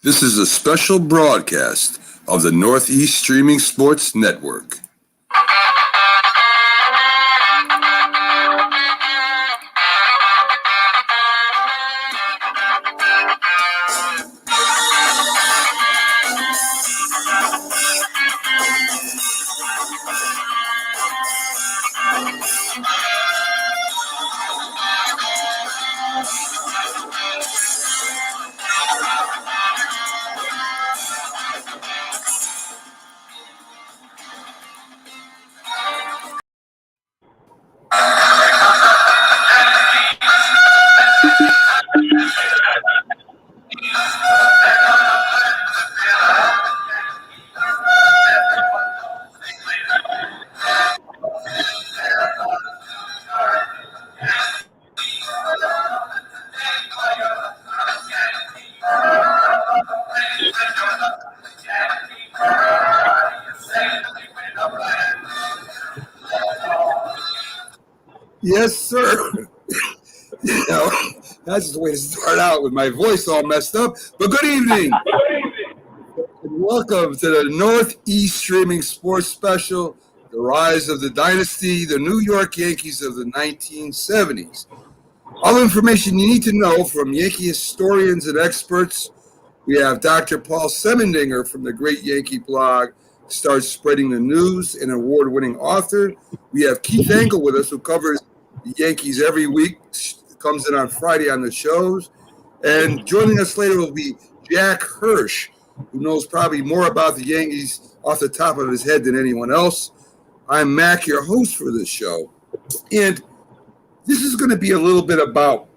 This is a special broadcast of the Northeast Streaming Sports Network. Yes, sir. That's the way to start out with my voice all messed up. But good evening. And welcome to the Northeast Streaming Sports Special, The Rise of the Dynasty, the New York Yankees of the 1970s. All the information you need to know from Yankee historians and experts. We have Dr. Paul Semendinger from the Great Yankee blog, starts spreading the news, an award-winning author. We have Keith Engel with us, who covers the Yankees every week, comes in on Friday on the shows. And joining us later will be Jack Hirsch, who knows probably more about the Yankees off the top of his head than anyone else. I'm Mac, your host for this show. And this is going to be a little bit about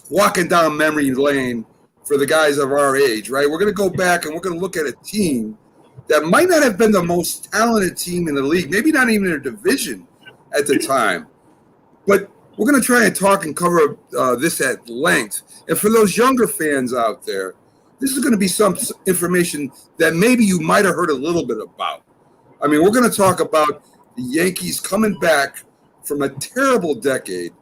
walking down memory lane for the guys of our age, right? We're going to go back and we're going to look at a team that might not have been the most talented team in the league, maybe not even in a division at the time. But we're going to try and talk and cover this at length. And for those younger fans out there, this is going to be some information that maybe you might have heard a little bit about. I mean, we're going to talk about the Yankees coming back from a terrible decade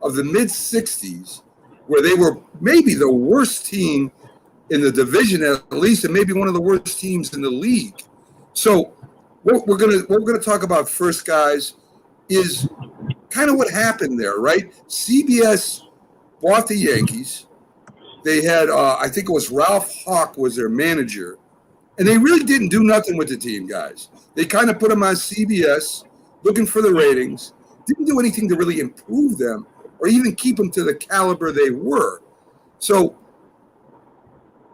of the mid-'60s, where they were maybe the worst team in the division at least, and maybe one of the worst teams in the league. So what we're gonna talk about first, guys, is kind of what happened there, right? CBS bought the Yankees. They had, I think it was Ralph Hawk was their manager, and they really didn't do nothing with the team, guys. They kind of put them on CBS, looking for the ratings, didn't do anything to really improve them or even keep them to the caliber they were. So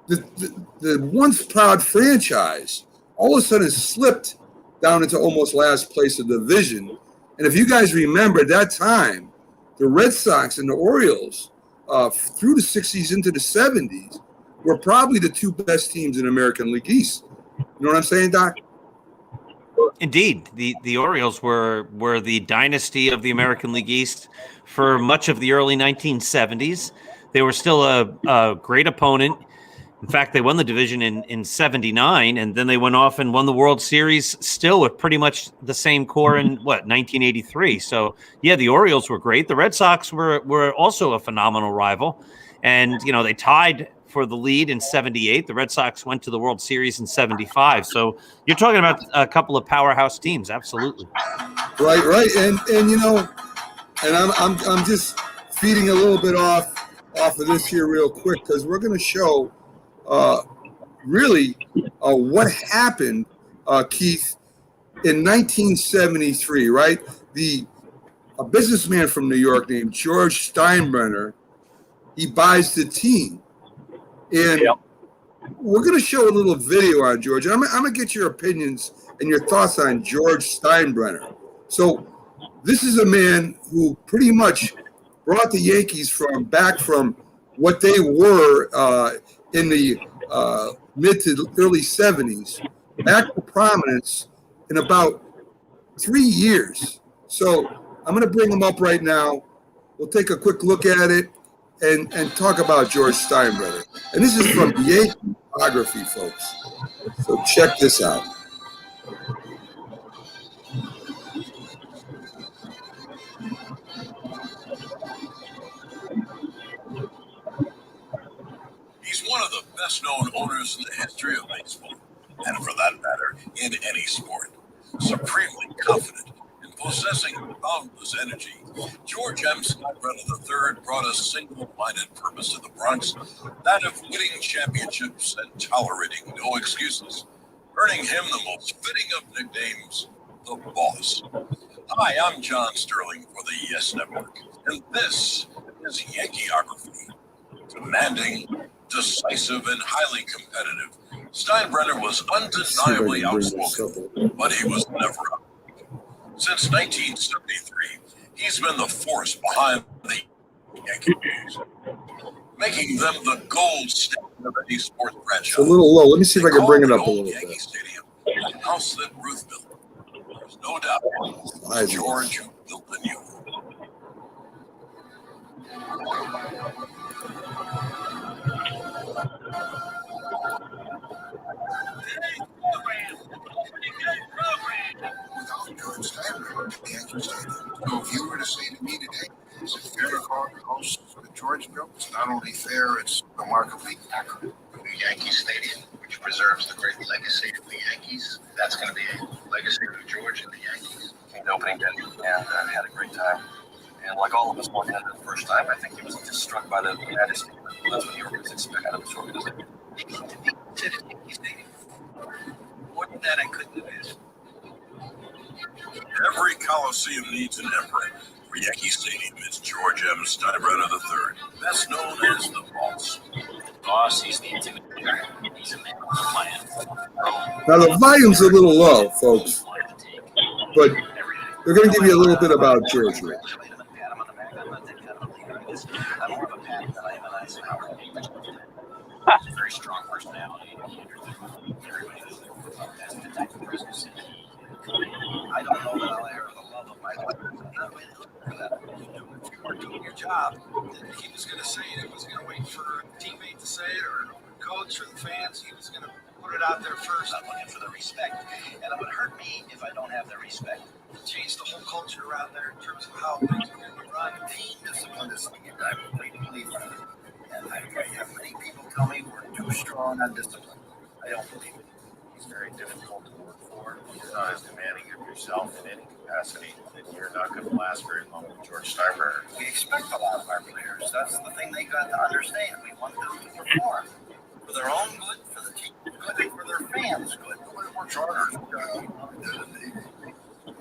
the once proud franchise all of a sudden slipped down into almost last place of the division. And if you guys remember at that time, the Red Sox and the Orioles through the 60s into the 70s were probably the two best teams in American League East. You know what I'm saying, Doc? Indeed. The Orioles were the dynasty of the American League East for much of the early 1970s. They were still a great opponent. In fact, they won the division in 79, and then they went off and won the World Series still with pretty much the same core in, 1983. So, yeah, the Orioles were great. The Red Sox were also a phenomenal rival. And, they tied for the lead in 78. The Red Sox went to the World Series in 75. So you're talking about a couple of powerhouse teams. Absolutely. Right. And I'm just feeding a little bit off of this here real quick, because we're going to show what happened, Keith, in 1973, right? A businessman from New York named George Steinbrenner, he buys the team. And we're going to show a little video on George. I'm going to get your opinions and your thoughts on George Steinbrenner. So this is a man who pretty much brought the Yankees back from what they were in the mid to early 70s, back to prominence in about 3 years. So I'm going to bring him up right now. We'll take a quick look at it and talk about George Steinbrenner. And this is from Yankee biography, folks. So check this out. He's one of the best-known owners in the history of baseball, and for that matter, in any sport. Supremely confident in possessing boundless energy, George M. Steinbrenner III brought a single-minded purpose to the Bronx, that of winning championships and tolerating no excuses, earning him the most fitting of nicknames, the Boss. Hi, I'm John Sterling for the Yes Network, and this is Yankeeography. Demanding, decisive, and highly competitive, Steinbrenner was undeniably outspoken, but he was never out. Since 1973, he's been the force behind the Yankee News, making them the gold standard of any sports franchise. It's a little low. Let me see if I can bring it up a little Yankee bit. Stadium, the house that Ruth built. There's no doubt it's George who built the new one. Without George Steinbrenner, the Yankee Stadium. So if you were to say to me today, is it fair to call the house that George built? It's not only fair, it's remarkably accurate. The Yankee Stadium, which preserves the great legacy of the Yankees, that's going to be a legacy of George and the Yankees. Came to opening day and had a great time. And like all of us walking in the first time, I think he was just struck by the majesty. That's what the organization expected of this organization. To be considered Yankee Stadium. More than that, I couldn't have asked. Every Coliseum needs an emperor. For Yankee Stadium is George M. Steinbrenner III, best known as the Boss. Boss, he's the intimidator. He's a man with a plan. Now, the volume's a little low, folks, but they're going to give you a little bit about George. I'm more of a pat than I am an Eisenhower. He's a very strong personality. Everybody knows that's the type of presence. I don't know that I'll ever the love of my life. If you were doing your job, he was going to say it. He was going to wait for a teammate to say it, or a coach, or the fans. He was going to put it out there first. I'm looking for the respect, and it would hurt me if I don't have the respect. Change the whole culture around there in terms of how things are going to be run. Team discipline is something I'm a great believer in. And I have many people tell me we're too strong on discipline. I don't believe it. It's very difficult to work for. You're not as demanding of yourself in any capacity, and you're not going to last very long with George Steinbrenner. We expect a lot of our players. That's the thing they got to understand. We want them to perform for their own good, for the team good, and for their fans good. Nobody works harder.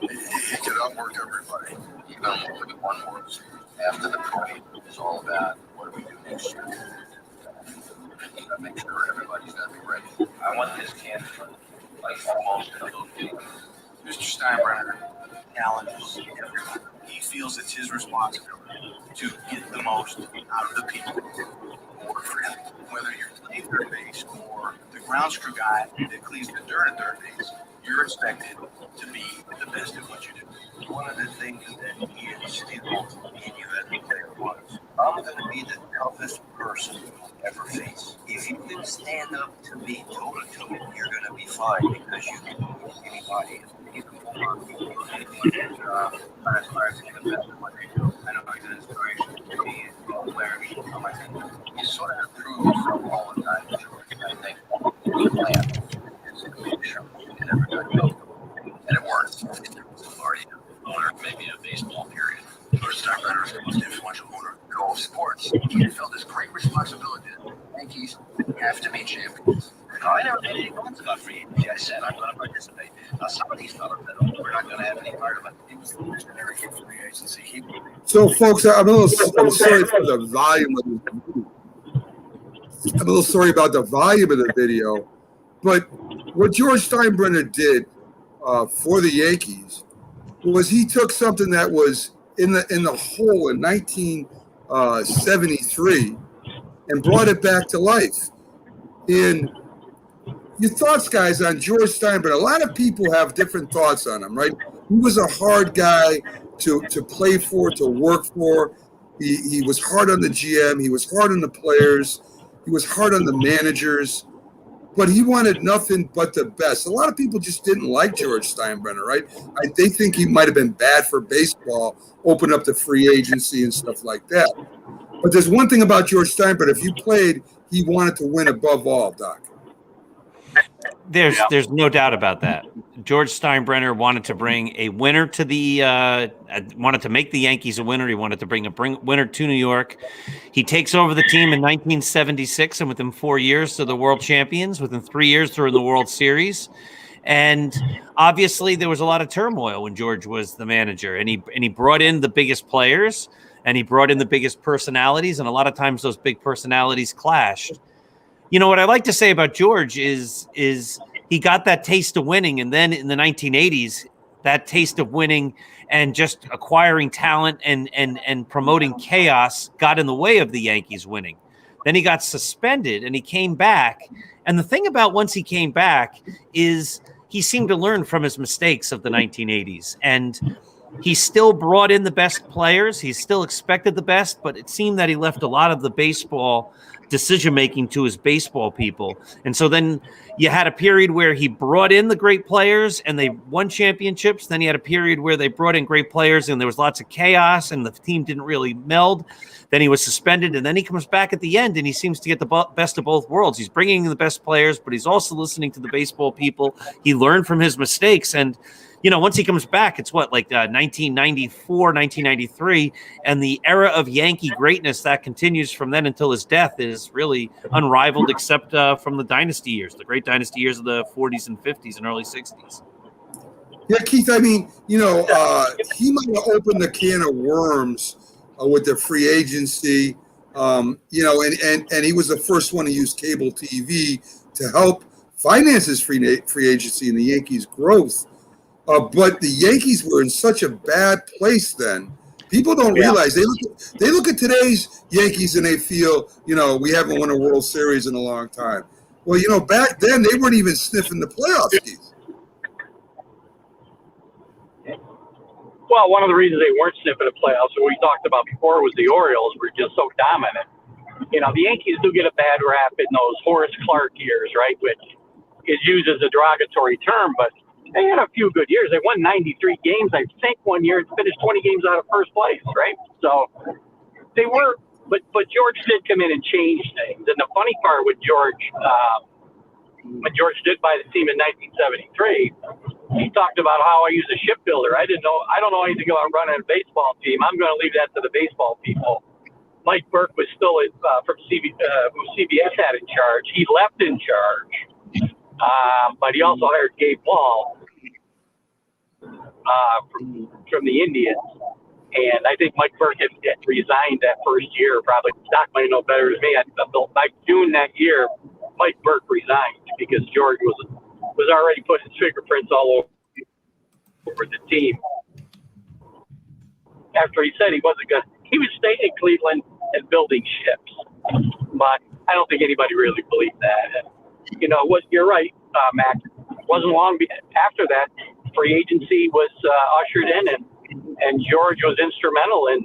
He could outwork everybody. You know, look at one more. After the parade is all about what do we do next year. You got to make sure everybody's got to be ready. I want this camp like almost a little bit. Mr. Steinbrenner challenges everyone. He feels it's his responsibility to get the most out of the people who work for him. Whether you're playing third base or the ground screw guy that cleans the dirt at third base, you're expected to be the best at what you do. One of the things that he instilled in you as a player was, I'm going to be the toughest person you'll ever face. If you can stand up to me toe-to-toe, you're going to be fine because you can move anybody. You can pull on people. And I aspire to be the best at what they do. I know he's an inspiration to me and all players. I think he sort of improved from all the time, George. I think the plan is to make sure that everybody goes. And it works. There was already an owner, maybe a baseball period. George Steinbrenner is the most influential owner in all of sports. He felt this great responsibility. The Yankees have to be champions. I never made any comments about free agency. I said I'm going to participate. Now, some of these fellas said, "Oh, we're not going to have any part of it." It was the visionary for free agency. So, folks, I'm sorry for the volume of the video. I'm a little sorry about the volume of the video, but what George Steinbrenner did for the Yankees was he took something that was in the hole in 1973 and brought it back to life. And your thoughts, guys, on George Steinbrenner? A lot of people have different thoughts on him, right? He was a hard guy to play for, to work for. He was hard on the GM. He was hard on the players. He was hard on the managers. But he wanted nothing but the best. A lot of people just didn't like George Steinbrenner, right? They think he might have been bad for baseball, open up the free agency and stuff like that. But there's one thing about George Steinbrenner. If you played, he wanted to win above all, Doc. There's no doubt about that. George Steinbrenner wanted to bring a winner to the wanted to make the Yankees a winner. He wanted to bring a winner to New York. He takes over the team in 1976, and within 4 years, they're the world champions. Within 3 years, they're in the World Series. And obviously, there was a lot of turmoil when George was the manager, and he brought in the biggest players, and he brought in the biggest personalities, and a lot of times those big personalities clashed. You know, what I like to say about George is he got that taste of winning, and then in the 1980s, that taste of winning and just acquiring talent and promoting chaos got in the way of the Yankees winning. Then he got suspended, and he came back. And the thing about once he came back is he seemed to learn from his mistakes of the 1980s, and he still brought in the best players. He still expected the best, but it seemed that he left a lot of the baseball decision-making to his baseball people. And so then you had a period where he brought in the great players and they won championships. Then you had a period where they brought in great players and there was lots of chaos and the team didn't really meld. Then he was suspended, and then he comes back at the end and he seems to get the best of both worlds. He's bringing in the best players, but he's also listening to the baseball people. He learned from his mistakes, and you know, once he comes back, it's 1994, 1993, and the era of Yankee greatness that continues from then until his death is really unrivaled, except from the dynasty years, the great dynasty years of the 40s and 50s and early 60s. Yeah, Keith, I mean, you know, he might have opened a can of worms with the free agency, you know, and he was the first one to use cable TV to help finance his free agency and the Yankees' growth. But the Yankees were in such a bad place then. People don't realize they look at today's Yankees and they feel, you know, we haven't won a World Series in a long time. Well, you know, back then they weren't even sniffing the playoffs, Keith. Well, one of the reasons they weren't sniffing the playoffs, what we talked about before, was the Orioles were just so dominant. You know, the Yankees do get a bad rap in those Horace Clark years, right, which is used as a derogatory term, but they had a few good years. They won 93 games, I think, one year and finished 20 games out of first place, right? So they were, but George did come in and change things. And the funny part with George, when George did buy the team in 1973, he talked about how I use a shipbuilder. I don't know anything about running a baseball team. I'm going to leave that to the baseball people. Mike Burke was still from who CBS had in charge. He left in charge, but he also hired Gabe Ball from the Indians. And I think Mike Burke had resigned that first year. Probably Doc might know better than me. By June that year, Mike Burke resigned because George was already putting his fingerprints all over the team. After he said he wasn't going, he was staying in Cleveland and building ships. But I don't think anybody really believed that. And, you know, you're right, Mac. It wasn't long after that, free agency was ushered in, and George was instrumental in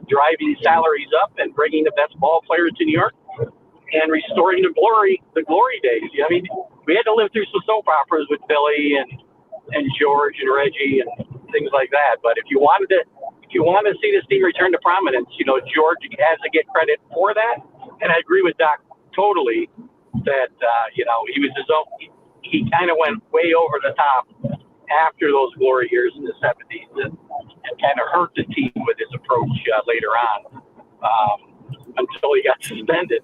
driving salaries up and bringing the best ball players to New York and restoring the glory days. I mean, we had to live through some soap operas with Billy and George and Reggie and things like that. But if you wanted to see this team return to prominence, you know, George has to get credit for that. And I agree with Doc totally that you know, he was his own. He kind of went way over the top after those glory years in the 70s and kind of hurt the team with his approach later on until he got suspended.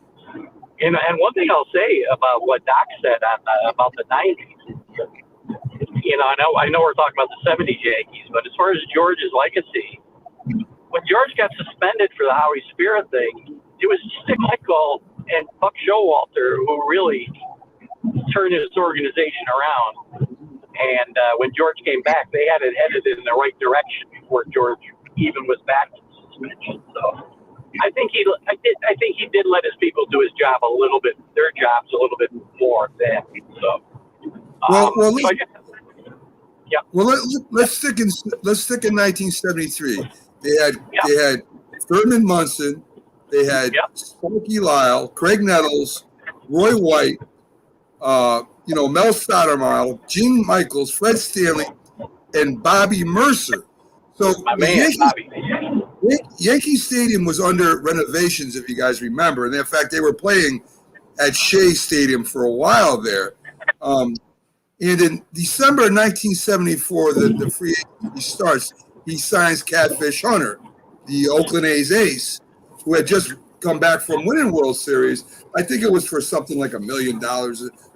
And one thing I'll say about what Doc said about the 90s, you know, I know we're talking about the 70s Yankees, but as far as George's legacy, when George got suspended for the Howie Spira thing, it was Stick Michael and Buck Showalter who really turned this organization around. And when George came back, they had it headed in the right direction before George even was back from suspension. So I think he did let his people do his job their jobs a little bit more then. So let's stick in 1973. They had Thurman Munson, they had Sparky Lyle, Craig Nettles, Roy White, you know, Mel Stoudemire, Gene Michaels, Fred Stanley, and Bobby Mercer. So Yankee Stadium was under renovations, if you guys remember. And in fact, they were playing at Shea Stadium for a while there. And in December of 1974, the free agency starts. He signs Catfish Hunter, the Oakland A's ace, who had just come back from winning World Series. I think it was for something like $1 million.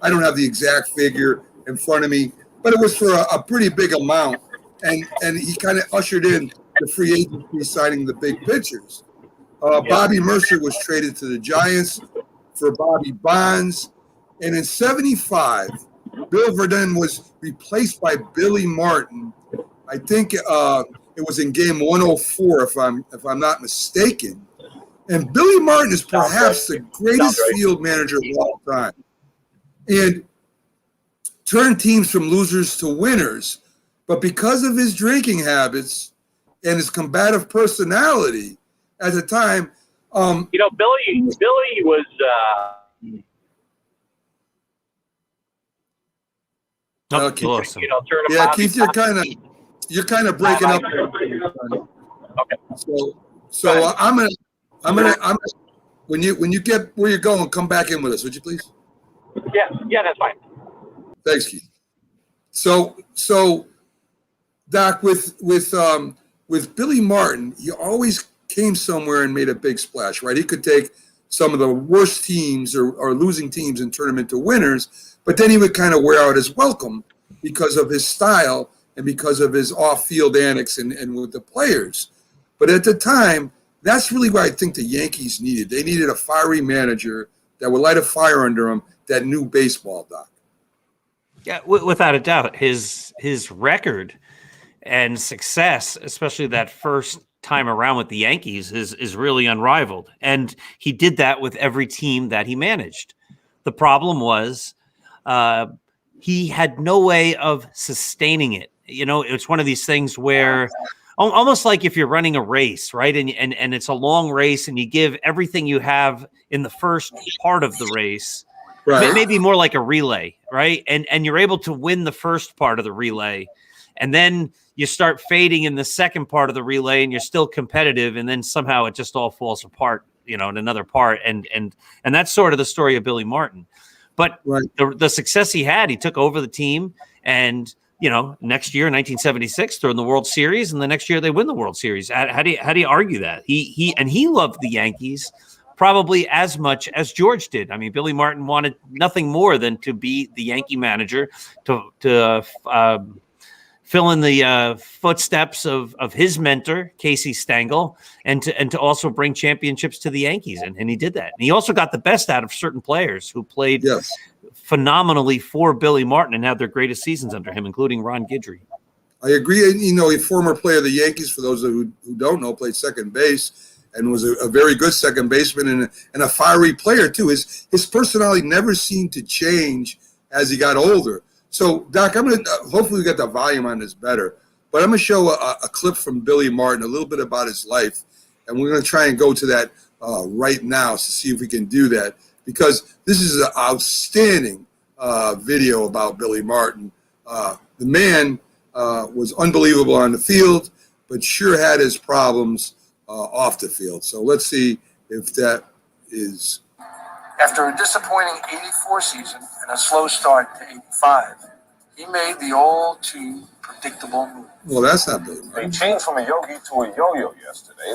I don't have the exact figure in front of me, but it was for a pretty big amount. And he kind of ushered in the free agency signing the big pitchers. Bobby Mercer was traded to the Giants for Bobby Bonds. And in 75, Bill Verdun was replaced by Billy Martin. I think it was in game 104, if I'm not mistaken. And Billy Martin is perhaps the greatest field manager of all time. And turned teams from losers to winners. But because of his drinking habits and his combative personality at the time, Billy was. Okay. Awesome. Yeah, Keith, you're kind of breaking up. Okay. So I'm gonna when you get where you're going, come back in with us, would you please? Yeah, that's fine. Thanks, Keith. So Doc, with Billy Martin, he always came somewhere and made a big splash, right? He could take some of the worst teams or losing teams and turn them into winners, but then he would kind of wear out his welcome because of his style and because of his off-field antics and with the players. But at the time, that's really what I think the Yankees needed. They needed a fiery manager that would light a fire under him that knew baseball, Doc. Yeah, without a doubt. His record and success, especially that first time around with the Yankees, is really unrivaled. And he did that with every team that he managed. The problem was he had no way of sustaining it. It's one of these things where almost like if you're running a race, right? And it's a long race and you give everything you have in the first part of the race, right? Maybe more like a relay, right? And you're able to win the first part of the relay. And then you start fading in the second part of the relay and you're still competitive. And then somehow it just all falls apart, in another part. And that's sort of the story of Billy Martin. But the success he had, he took over the team and, next year, 1976, they're in the World Series. And the next year they win the World Series. How do you argue that? He loved the Yankees probably as much as George did. I mean, Billy Martin wanted nothing more than to be the Yankee manager, to fill in the footsteps of his mentor, Casey Stengel, and to also bring championships to the Yankees. And he did that. And he also got the best out of certain players who played phenomenally for Billy Martin and had their greatest seasons under him, including Ron Guidry. I agree. A former player of the Yankees, for those who don't know, played second base and was a very good second baseman and a fiery player, too. His personality never seemed to change as he got older. So, Doc, I'm going to hopefully we get the volume on this better, but I'm going to show a clip from Billy Martin, a little bit about his life, and we're going to try and go to that right now to see if we can do that, because this is an outstanding video about Billy Martin. The man was unbelievable on the field, but sure had his problems off the field. So let's see if that is... After a disappointing 84 season and a slow start to 85, he made the all too predictable move. Well, that's not Billy Martin. They changed from a yogi to a yo-yo yesterday.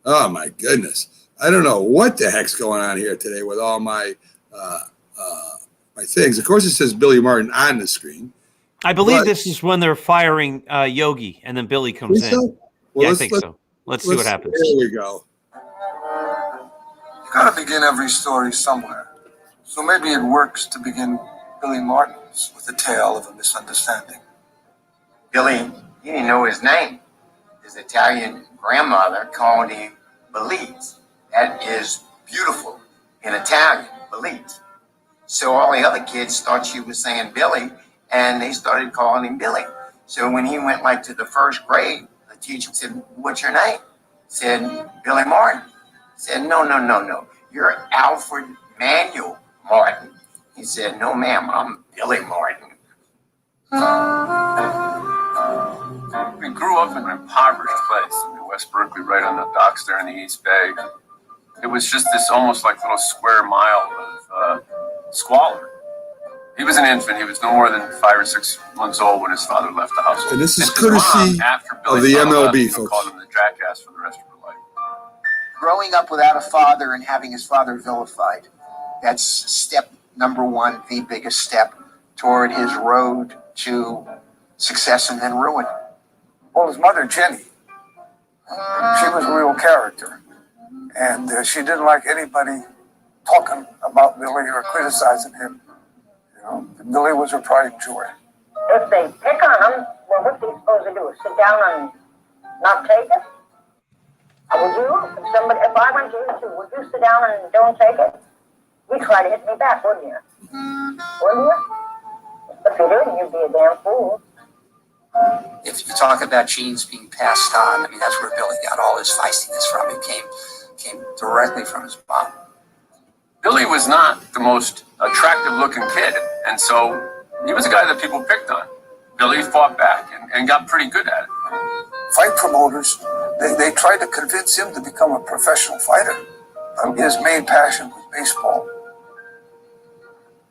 Oh, my goodness. I don't know what the heck's going on here today with all my my things. Of course, it says Billy Martin on the screen. I believe this is when they're firing Yogi, and then Billy comes in. So? Well, I think so. Let's see what happens. There we go. You gotta begin every story somewhere. So maybe it works to begin Billy Martin's with a tale of a misunderstanding. Billy, he didn't know his name. His Italian grandmother called him Belize. That is beautiful in Italian, Belize. So all the other kids thought she was saying Billy, and they started calling him Billy. So when he went to the first grade, the teacher said, "What's your name?" Said, "Billy Martin." Said, No. You're Alfred Manuel Martin. He said, "No, ma'am, I'm Billy Martin." We grew up in an impoverished place in West Berkeley, right on the docks there in the East Bay. It was just this almost like little square mile of squalor. He was an infant. He was no more than 5 or 6 months old when his father left the house. And this is his courtesy mom, after of Billy's the father left, MLB, folks. called him the jackass for the rest of her life. Growing up without a father and having his father vilified, that's step number one, the biggest step toward his road to success and then ruin. Well, his mother, Jenny, she was a real character. And she didn't like anybody talking about Billy or criticizing him. You know, Billy was her pride and joy. If they pick on him, well, what's he supposed to do? Sit down and not take it? Would you? If I went to you too, would you sit down and don't take it? You'd try to hit me back, wouldn't you? Wouldn't you? If you didn't, you'd be a damn fool. If you talk about genes being passed on, I mean, that's where Billy got all his feistiness from. It came directly from his mom. Billy was not the most attractive looking kid, and so he was a guy that people picked on. Billy fought back and got pretty good at it. Fight promoters, they tried to convince him to become a professional fighter. His main passion was baseball.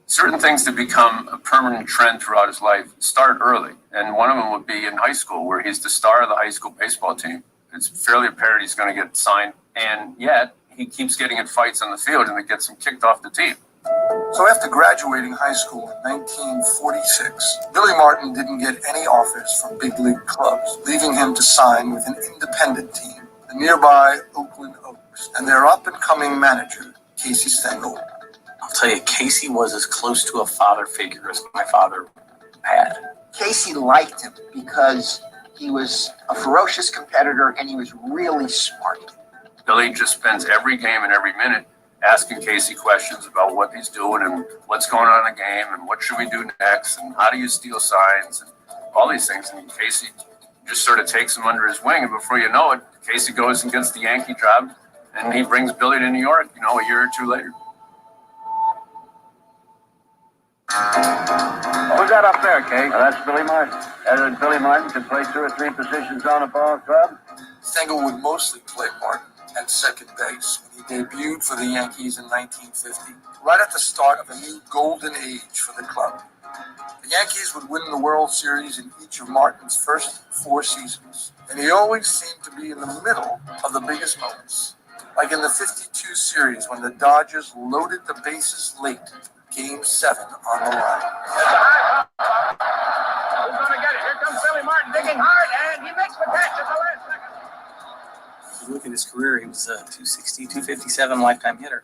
Certain things that become a permanent trend throughout his life start early, and one of them would be in high school, where he's the star of the high school baseball team. It's fairly apparent he's going to get signed, and yet he keeps getting in fights on the field, and it gets him kicked off the team. So after graduating high school in 1946, Billy Martin didn't get any offers from big league clubs, leaving him to sign with an independent team, the nearby Oakland Oaks, and their up-and-coming manager, Casey Stengel. I'll tell you, Casey was as close to a father figure as my father had. Casey liked him because he was a ferocious competitor and he was really smart. Billy just spends every game and every minute asking Casey questions about what he's doing and what's going on in the game and what should we do next and how do you steal signs and all these things. And Casey just sort of takes him under his wing, and before you know it, Casey goes and gets the Yankee job, and he brings Billy to New York, a year or two later. What we got up there, Kay? That's Billy Martin. Billy Martin could play 2 or 3 positions on a ball club. Stengel would mostly play Martin at second base when he debuted for the Yankees in 1950, right at the start of a new golden age for the club. The Yankees would win the World Series in each of Martin's first 4 seasons, and he always seemed to be in the middle of the biggest moments, like in the 52 series when the Dodgers loaded the bases late, Game 7 on the line. Who's going to get it? Here comes Billy Martin digging hard, and he makes the catch at the last second. If you look at his career, he was a 260, 257 lifetime hitter,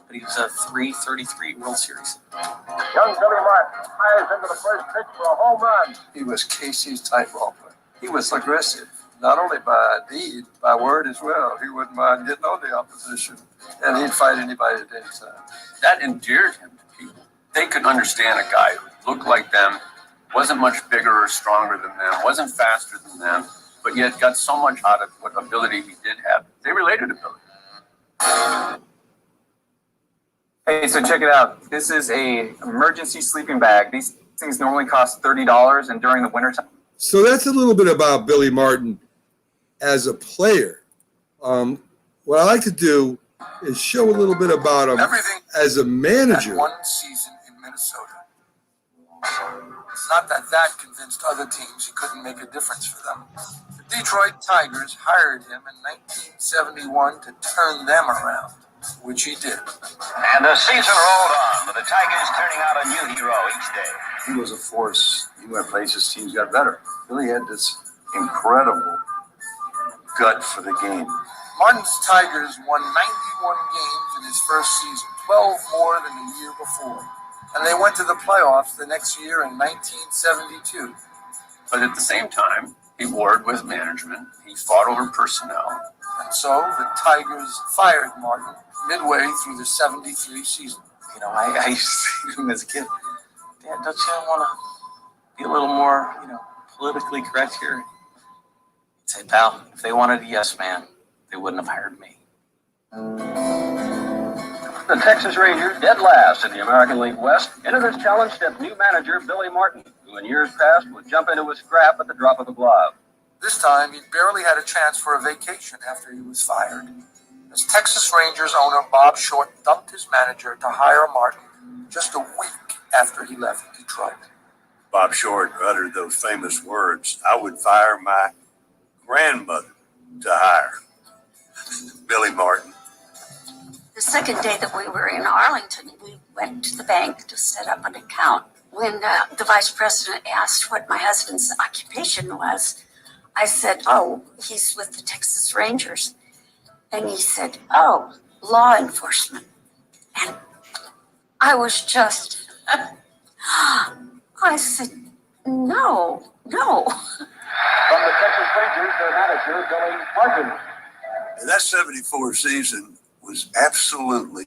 but he was a 333 World Series. Young Billy Martin fires into the first pitch for a home run. He was Casey's type ball player. He was aggressive, not only by deed, by word as well. He wouldn't mind getting on the opposition, and he'd fight anybody at any time. That endeared him to people. They could understand a guy who looked like them, wasn't much bigger or stronger than them, wasn't faster than them, but yet got so much out of what ability he did have. They related to Billy. Hey, so check it out. This is a emergency sleeping bag. These things normally cost $30, and during the wintertime. So that's a little bit about Billy Martin as a player. What I like to do is show a little bit about him as a manager. One season in Minnesota. It's not that convinced other teams he couldn't make a difference for them. The Detroit Tigers hired him in 1971 to turn them around, which he did. And the season rolled on, with the Tigers turning out a new hero each day. He was a force. He went places, teams got better. Billy had this incredible gut for the game. Martin's Tigers won 91 games in his first season, 12 more than the year before. And they went to the playoffs the next year in 1972. But at the same time, he warred with management. He fought over personnel. And so the Tigers fired Martin midway through the 73 season. I used to say to him as a kid, Dad, don't you want to be a little more, politically correct here? He'd say, pal, if they wanted a yes man, they wouldn't have hired me. The Texas Rangers, dead last in the American League West, into this challenge stepped new manager Billy Martin, who in years past would jump into a scrap at the drop of a glove. This time, he barely had a chance for a vacation after he was fired, as Texas Rangers owner Bob Short dumped his manager to hire Martin just a week after he left Detroit. Bob Short uttered those famous words, "I would fire my grandmother to hire Billy Martin." The second day that we were in Arlington, we went to the bank to set up an account. When the vice president asked what my husband's occupation was, I said, "Oh, he's with the Texas Rangers." And he said, "Oh, law enforcement." And I was just, I said, no. From the Texas Rangers, their manager, Billy Martin. And that 74 season was absolutely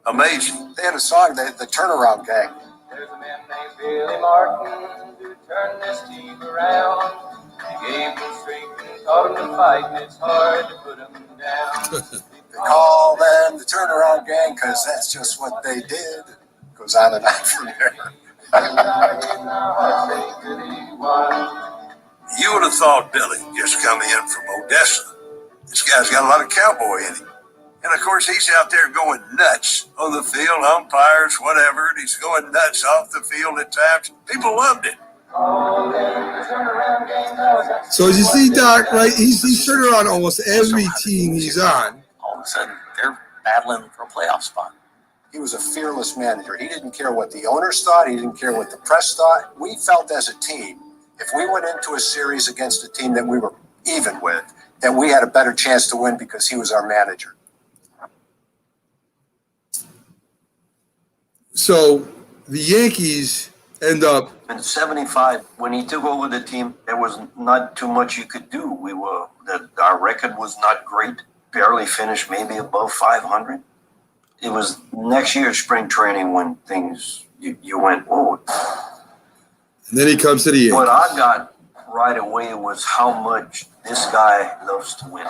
amazing. They had a song, the Turnaround Gang. There's a man named Billy Martin who turned this team around. He gave them strength and taught them to fight, and it's hard to put them down. They call them the Turnaround Gang because that's just what they did. Goes on and on from there. You would have thought Billy just coming in from Odessa. This guy's got a lot of cowboy in him. And of course, he's out there going nuts on the field, umpires, whatever. And he's going nuts off the field at times. People loved it. So as you see, Doc, right, he's turned around almost every team he's on. All of a sudden, they're battling for a playoff spot. He was a fearless manager. He didn't care what the owners thought. He didn't care what the press thought. We felt as a team, if we went into a series against a team that we were even with, that we had a better chance to win because he was our manager. So the Yankees end up in 75, when he took over the team, there was not too much you could do. Our record was not great, barely finished, maybe above 500. It was next year's spring training when things, you went, whoa. And then he comes to the Yankees. What I got right away was how much this guy loves to win.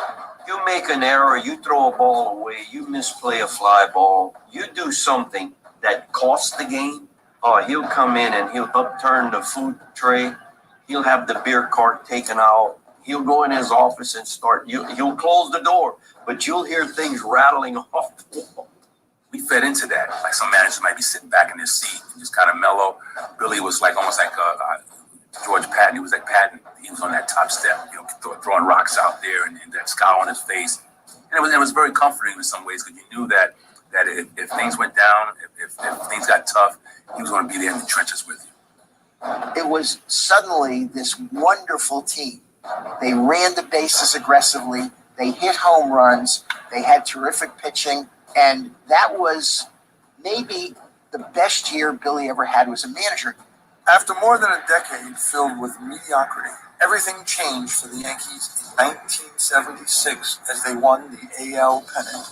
You make an error, you throw a ball away, you misplay a fly ball, you do something that costs the game. He'll come in and he'll upturn the food tray. He'll have the beer cart taken out. He'll go in his office and he'll close the door, but you'll hear things rattling off the wall. We fed into that. Like some managers might be sitting back in their seat and just kind of mellow. Billy was like almost like George Patton. He was like Patton. He was on that top step, throwing rocks out there and that scowl on his face. And it was very comforting in some ways because you knew that if things went down, if things got tough, he was going to be there in the trenches with you. It was suddenly this wonderful team. They ran the bases aggressively. They hit home runs. They had terrific pitching. And that was maybe the best year Billy ever had as a manager. After more than a decade filled with mediocrity, everything changed for the Yankees in 1976 as they won the AL pennant.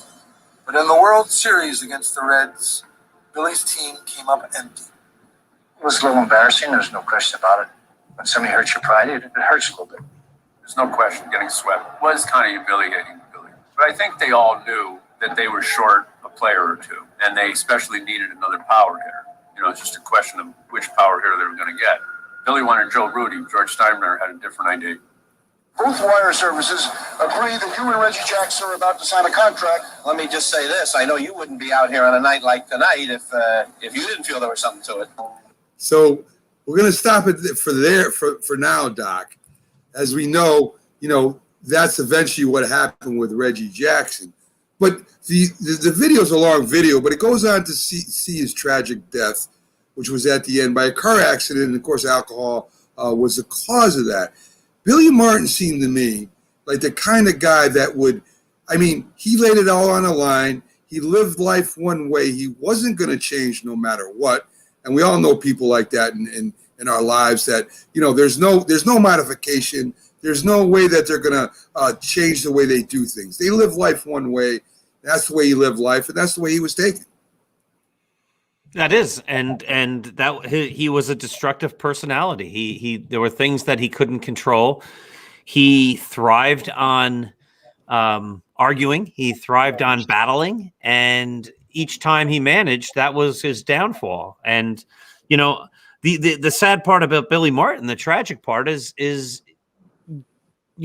But in the World Series against the Reds, Billy's team came up empty. It was a little embarrassing. There's no question about it. When somebody hurts your pride, it hurts a little bit. There's no question getting swept was kind of humiliating, Billy. But I think they all knew that they were short a player or two, and they especially needed another power hitter. It's just a question of which power hitter they were going to get. Billy wanted Joe Rudy. George Steinbrenner had a different idea. Both wire services agree that you and Reggie Jackson are about to sign a contract. Let me just say this. I know you wouldn't be out here on a night like tonight if you didn't feel there was something to it. So we're going to stop it for now, Doc. As we know, that's eventually what happened with Reggie Jackson. But the video's a long video, but it goes on to see his tragic death, which was at the end by a car accident. And, of course, alcohol was the cause of that. Billy Martin seemed to me like the kind of guy that he laid it all on the line. He lived life one way. He wasn't going to change no matter what. And we all know people like that in our lives that, there's no modification. There's no way that they're going to change the way they do things. They live life one way. That's the way he lived life, and that's the way he was taken. That is, and that he was a destructive personality. He there were things that he couldn't control. He thrived on arguing. He thrived on battling, and each time he managed, that was his downfall. And the sad part about Billy Martin, the tragic part is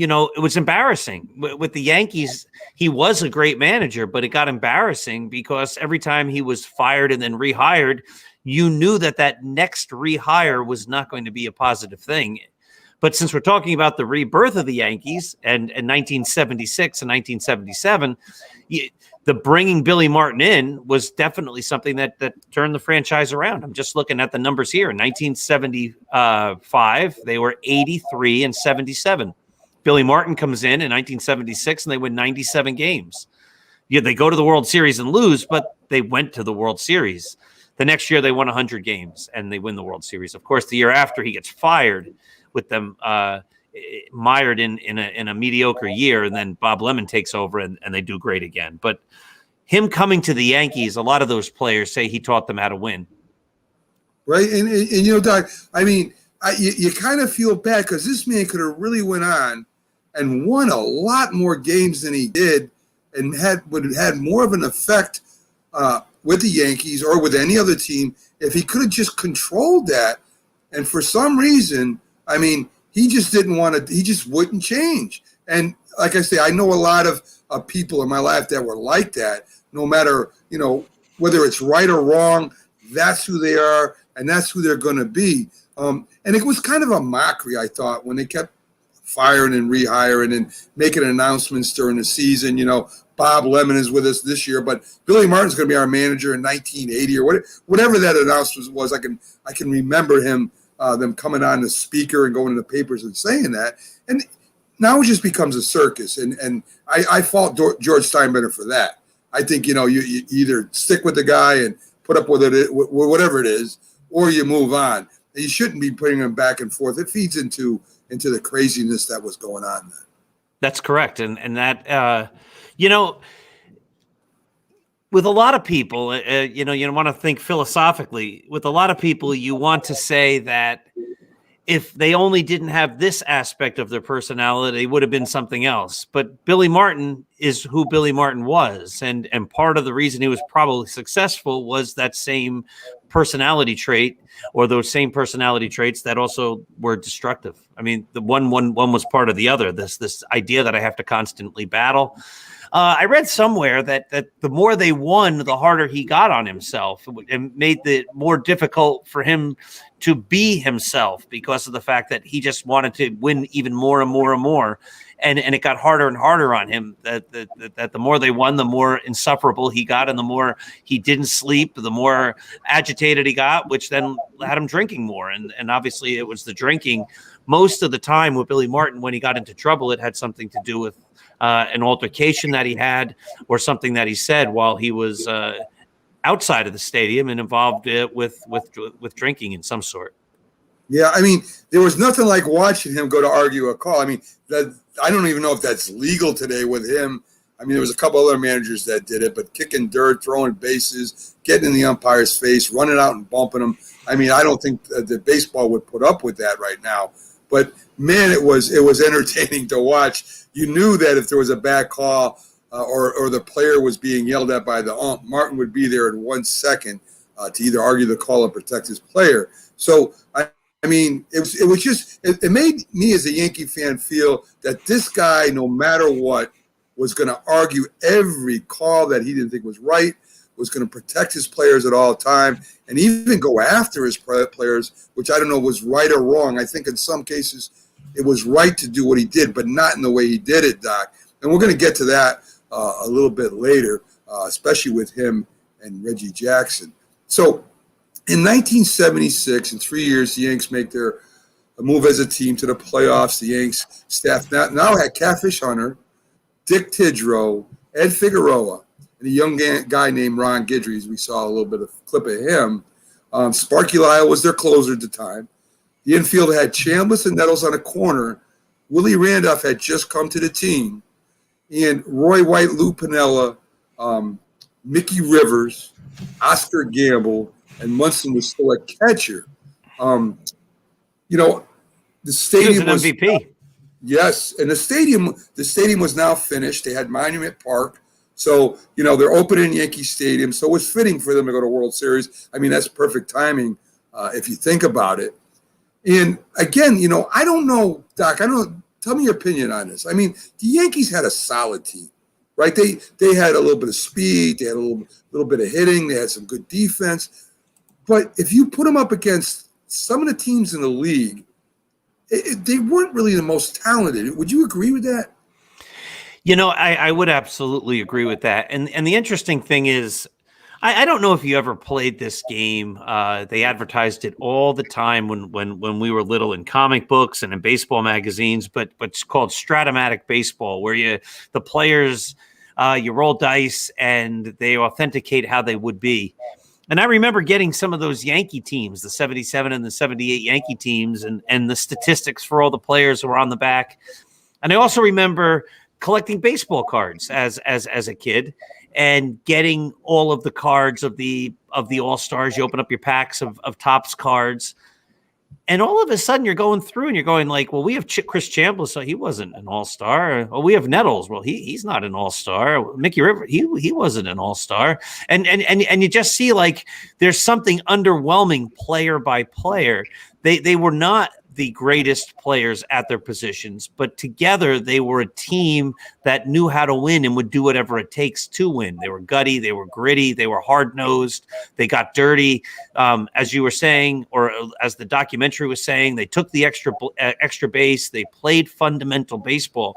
it was embarrassing with the Yankees. He was a great manager, but it got embarrassing because every time he was fired and then rehired, you knew that next rehire was not going to be a positive thing. But since we're talking about the rebirth of the Yankees and 1976 and 1977, the bringing Billy Martin in was definitely something that turned the franchise around. I'm just looking at the numbers here. In 1975, they were 83 and 77. Billy Martin comes in 1976 and they win 97 games. Yeah, they go to the World Series and lose, but they went to the World Series. The next year they won 100 games and they win the World Series. Of course, the year after he gets fired with them mired in a mediocre year, and then Bob Lemon takes over and they do great again. But him coming to the Yankees, a lot of those players say he taught them how to win. Right, and Doc, I mean, you kind of feel bad because this man could have really went on and won a lot more games than he did, and would have had more of an effect with the Yankees or with any other team if he could have just controlled that. And for some reason, I mean, he just didn't want to. He just wouldn't change. And like I say, I know a lot of people in my life that were like that. No matter whether it's right or wrong, that's who they are, and that's who they're going to be. And it was kind of a mockery, I thought, when they kept firing and rehiring and making announcements during the season. Bob Lemon is with us this year, but Billy Martin's going to be our manager in 1980 or whatever that announcement was. I can remember them coming on the speaker and going to the papers and saying that. And now it just becomes a circus. And I fault George Steinbrenner for that. I think, you either stick with the guy and put up with it, whatever it is, or you move on. You shouldn't be putting them back and forth. It feeds into the craziness that was going on there. That's correct. And that, with a lot of people, you want to think philosophically. With a lot of people, you want to say that if they only didn't have this aspect of their personality, it would have been something else. But Billy Martin is who Billy Martin was. And part of the reason he was probably successful was that same personality trait, or those same personality traits that also were destructive. I mean, the one was part of the other, this idea that I have to constantly battle. I read somewhere that the more they won, the harder he got on himself, and made it more difficult for him to be himself because of the fact that he just wanted to win even more and more and more. And it got harder and harder on him, that the more they won, the more insufferable he got, and the more he didn't sleep, the more agitated he got, which then had him drinking more. And obviously it was the drinking most of the time with Billy Martin. When he got into trouble, it had something to do with an altercation that he had or something that he said while he was outside of the stadium and involved with drinking in some sort. Yeah, I mean, there was nothing like watching him go to argue a call. I mean, I don't even know if that's legal today with him. I mean, there was a couple other managers that did it, but kicking dirt, throwing bases, getting in the umpire's face, running out and bumping him. I mean, I don't think the baseball would put up with that right now. But man, it was entertaining to watch. You knew that if there was a bad call or the player was being yelled at by the ump, Martin would be there in 1 second to either argue the call or protect his player. So I mean, it made me as a Yankee fan feel that this guy, no matter what, was going to argue every call that he didn't think was right, was going to protect his players at all time, and even go after his players, which I don't know was right or wrong. I think in some cases it was right to do what he did, but not in the way he did it, Doc. And we're going to get to that a little bit later, especially with him and Reggie Jackson. So in 1976, in 3 years, the Yanks make their move as a team to the playoffs. The Yanks staff now had Catfish Hunter, Dick Tidrow, Ed Figueroa, and a young guy named Ron Guidry. We saw a little bit of clip of him. Sparky Lyle was their closer at the time. The infield had Chambliss and Nettles on a corner. Willie Randolph had just come to the team. And Roy White, Lou Piniella, Mickey Rivers, Oscar Gamble, and Munson was still a catcher. The stadium was an MVP. Yes, and the stadium was now finished. They had Monument Park. So, they're opening Yankee Stadium. So it was fitting for them to go to World Series. I mean, that's perfect timing if you think about it. And again, I don't know, Doc, I don't know tell me your opinion on this. I mean, the Yankees had a solid team, right? They had a little bit of speed. They had a little bit of hitting. They had some good defense. But if you put them up against some of the teams in the league, they weren't really the most talented. Would you agree with that? I would absolutely agree with that. And the interesting thing is, I don't know if you ever played this game. They advertised it all the time when we were little in comic books and in baseball magazines, but it's called Stratomatic Baseball, where the players, you roll dice and they authenticate how they would be. And I remember getting some of those Yankee teams, the 77 and the 78 Yankee teams, and the statistics for all the players who were on the back. And I also remember collecting baseball cards as a kid and getting all of the cards of the All-Stars. You open up your packs of Topps cards, and all of a sudden you're going through and you're going like, well, we have Chris Chambliss, so he wasn't an All-Star. Oh, we have Nettles. Well, he's not an All-Star. Mickey River, he wasn't an All-Star. And you just see like there's something underwhelming player by player. They were not the greatest players at their positions, but together they were a team that knew how to win and would do whatever it takes to win. They were gutty, they were gritty, they were hard-nosed, they got dirty. As you were saying, or as the documentary was saying, they took the extra base, they played fundamental baseball.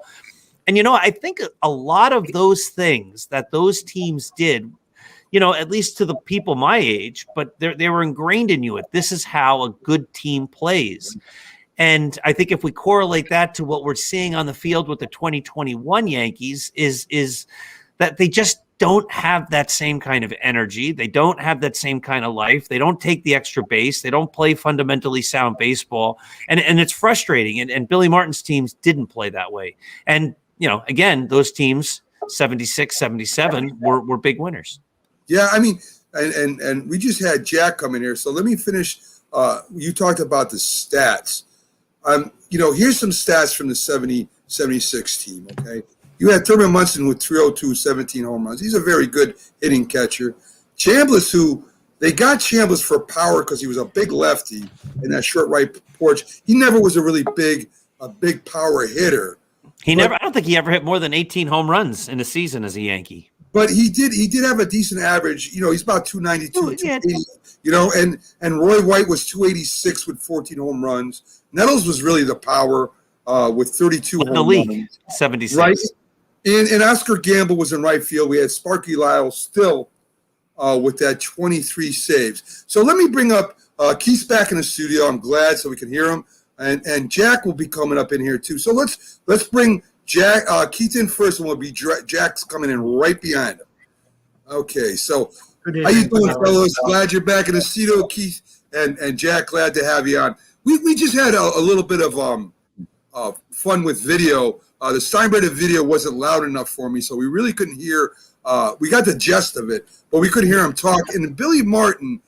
And, I think a lot of those things that those teams did, at least to the people my age, but they were ingrained in you. This is how a good team plays. And I think if we correlate that to what we're seeing on the field with the 2021 Yankees is that they just don't have that same kind of energy. They don't have that same kind of life. They don't take the extra base. They don't play fundamentally sound baseball. And it's frustrating. And Billy Martin's teams didn't play that way. And, again, those teams, 76, 77, were big winners. Yeah, I mean, and we just had Jack come in here. So let me finish. You talked about the stats. Here's some stats from the 76 team, okay? You had Thurman Munson with 302, 17 home runs. He's a very good hitting catcher. Chambliss, who they got Chambliss for power because he was a big lefty in that short right porch. He never was a really big power hitter. I don't think he ever hit more than 18 home runs in a season as a Yankee. But he did have a decent average. He's about 292, 280, and Roy White was 286 with 14 home runs. Nettles was really the power with 32 home runs. In the league, 76. Right? And Oscar Gamble was in right field. We had Sparky Lyle still with that 23 saves. So let me bring up Keith's back in the studio. I'm glad so we can hear him. And Jack will be coming up in here too. So let's bring Jack, Keith in first, and we'll be Jack's coming in right behind him. Okay, so how you doing, fellas? Glad you're back in the studio, Keith and Jack. Glad to have you on. We just had a little bit of fun with video. The Steinbrenner video wasn't loud enough for me, so we really couldn't hear. We got the gist of it, but we couldn't hear him talk. And Billy Martin,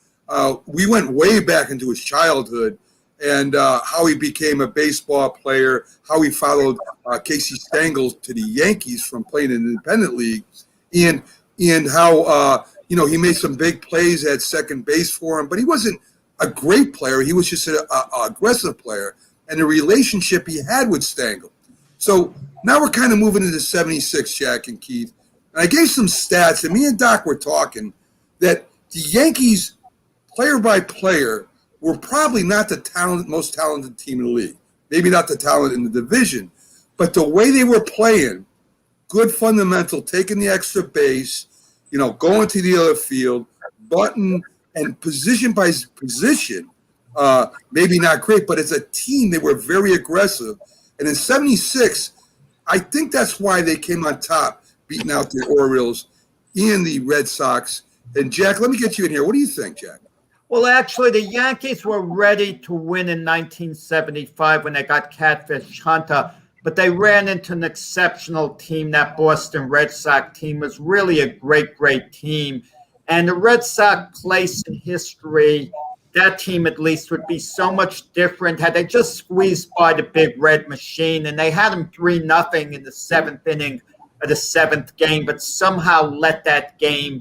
we went way back into his childhood. And how he became a baseball player, how he followed Casey Stengel to the Yankees from playing in the independent league, and how he made some big plays at second base for him. But he wasn't a great player. He was just an aggressive player, and the relationship he had with Stengel. So now we're kind of moving into 76, Jack and Keith. And I gave some stats, and me and Doc were talking that the Yankees, player by player, were probably not the most talented team in the league. Maybe not the talent in the division, but the way they were playing, good fundamental, taking the extra base, going to the other field, button, and position by position, maybe not great, but as a team, they were very aggressive. And in 76, I think that's why they came on top, beating out the Orioles and the Red Sox. And Jack, let me get you in here. What do you think, Jack? Well, actually, the Yankees were ready to win in 1975 when they got Catfish Hunter, but they ran into an exceptional team. That Boston Red Sox team was really a great, great team. And the Red Sox place in history, that team at least would be so much different had they just squeezed by the Big Red Machine. And they had them 3-0 in the seventh inning of the seventh game, but somehow let that game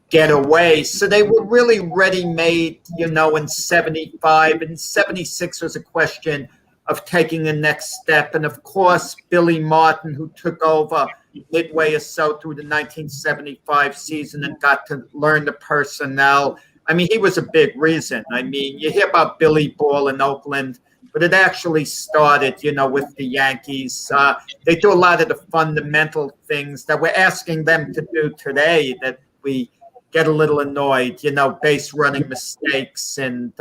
get away. So they were really ready-made, in 75. And 76 was a question of taking the next step. And of course, Billy Martin, who took over midway or so through the 1975 season and got to learn the personnel. I mean, he was a big reason. I mean, you hear about Billy Ball in Oakland, but it actually started, with the Yankees. They do a lot of the fundamental things that we're asking them to do today that we get a little annoyed, base running mistakes. And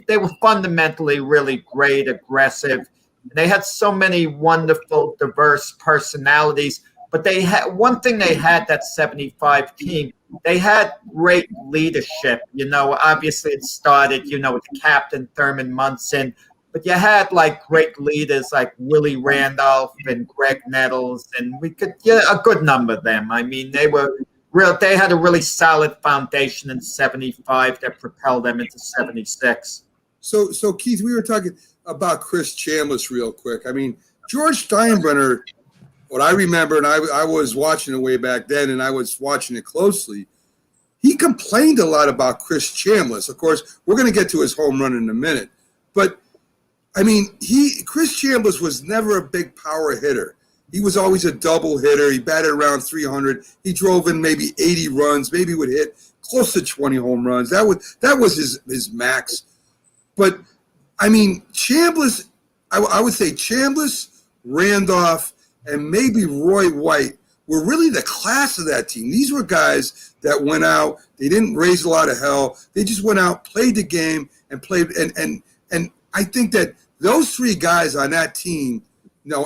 they were fundamentally really great, aggressive. They had so many wonderful, diverse personalities. But they had one thing they had, that 75 team, they had great leadership. Obviously it started, with the captain Thurman Munson, but you had like great leaders like Willie Randolph and Greg Nettles, and we could get a good number of them. I mean, they had a really solid foundation in 75 that propelled them into 76. So Keith, we were talking about Chris Chambliss real quick. I mean, George Steinbrenner, what I remember, and I was watching it way back then, and I was watching it closely, he complained a lot about Chris Chambliss. Of course, we're going to get to his home run in a minute. But, I mean, Chris Chambliss was never a big power hitter. He was always a double hitter. He batted around 300. He drove in maybe 80 runs, maybe would hit close to 20 home runs. That was his max. But, I mean, Chambliss, I would say Chambliss, Randolph, and maybe Roy White were really the class of that team. These were guys that went out. They didn't raise a lot of hell. They just went out, played the game, and played. And I think that those three guys on that team,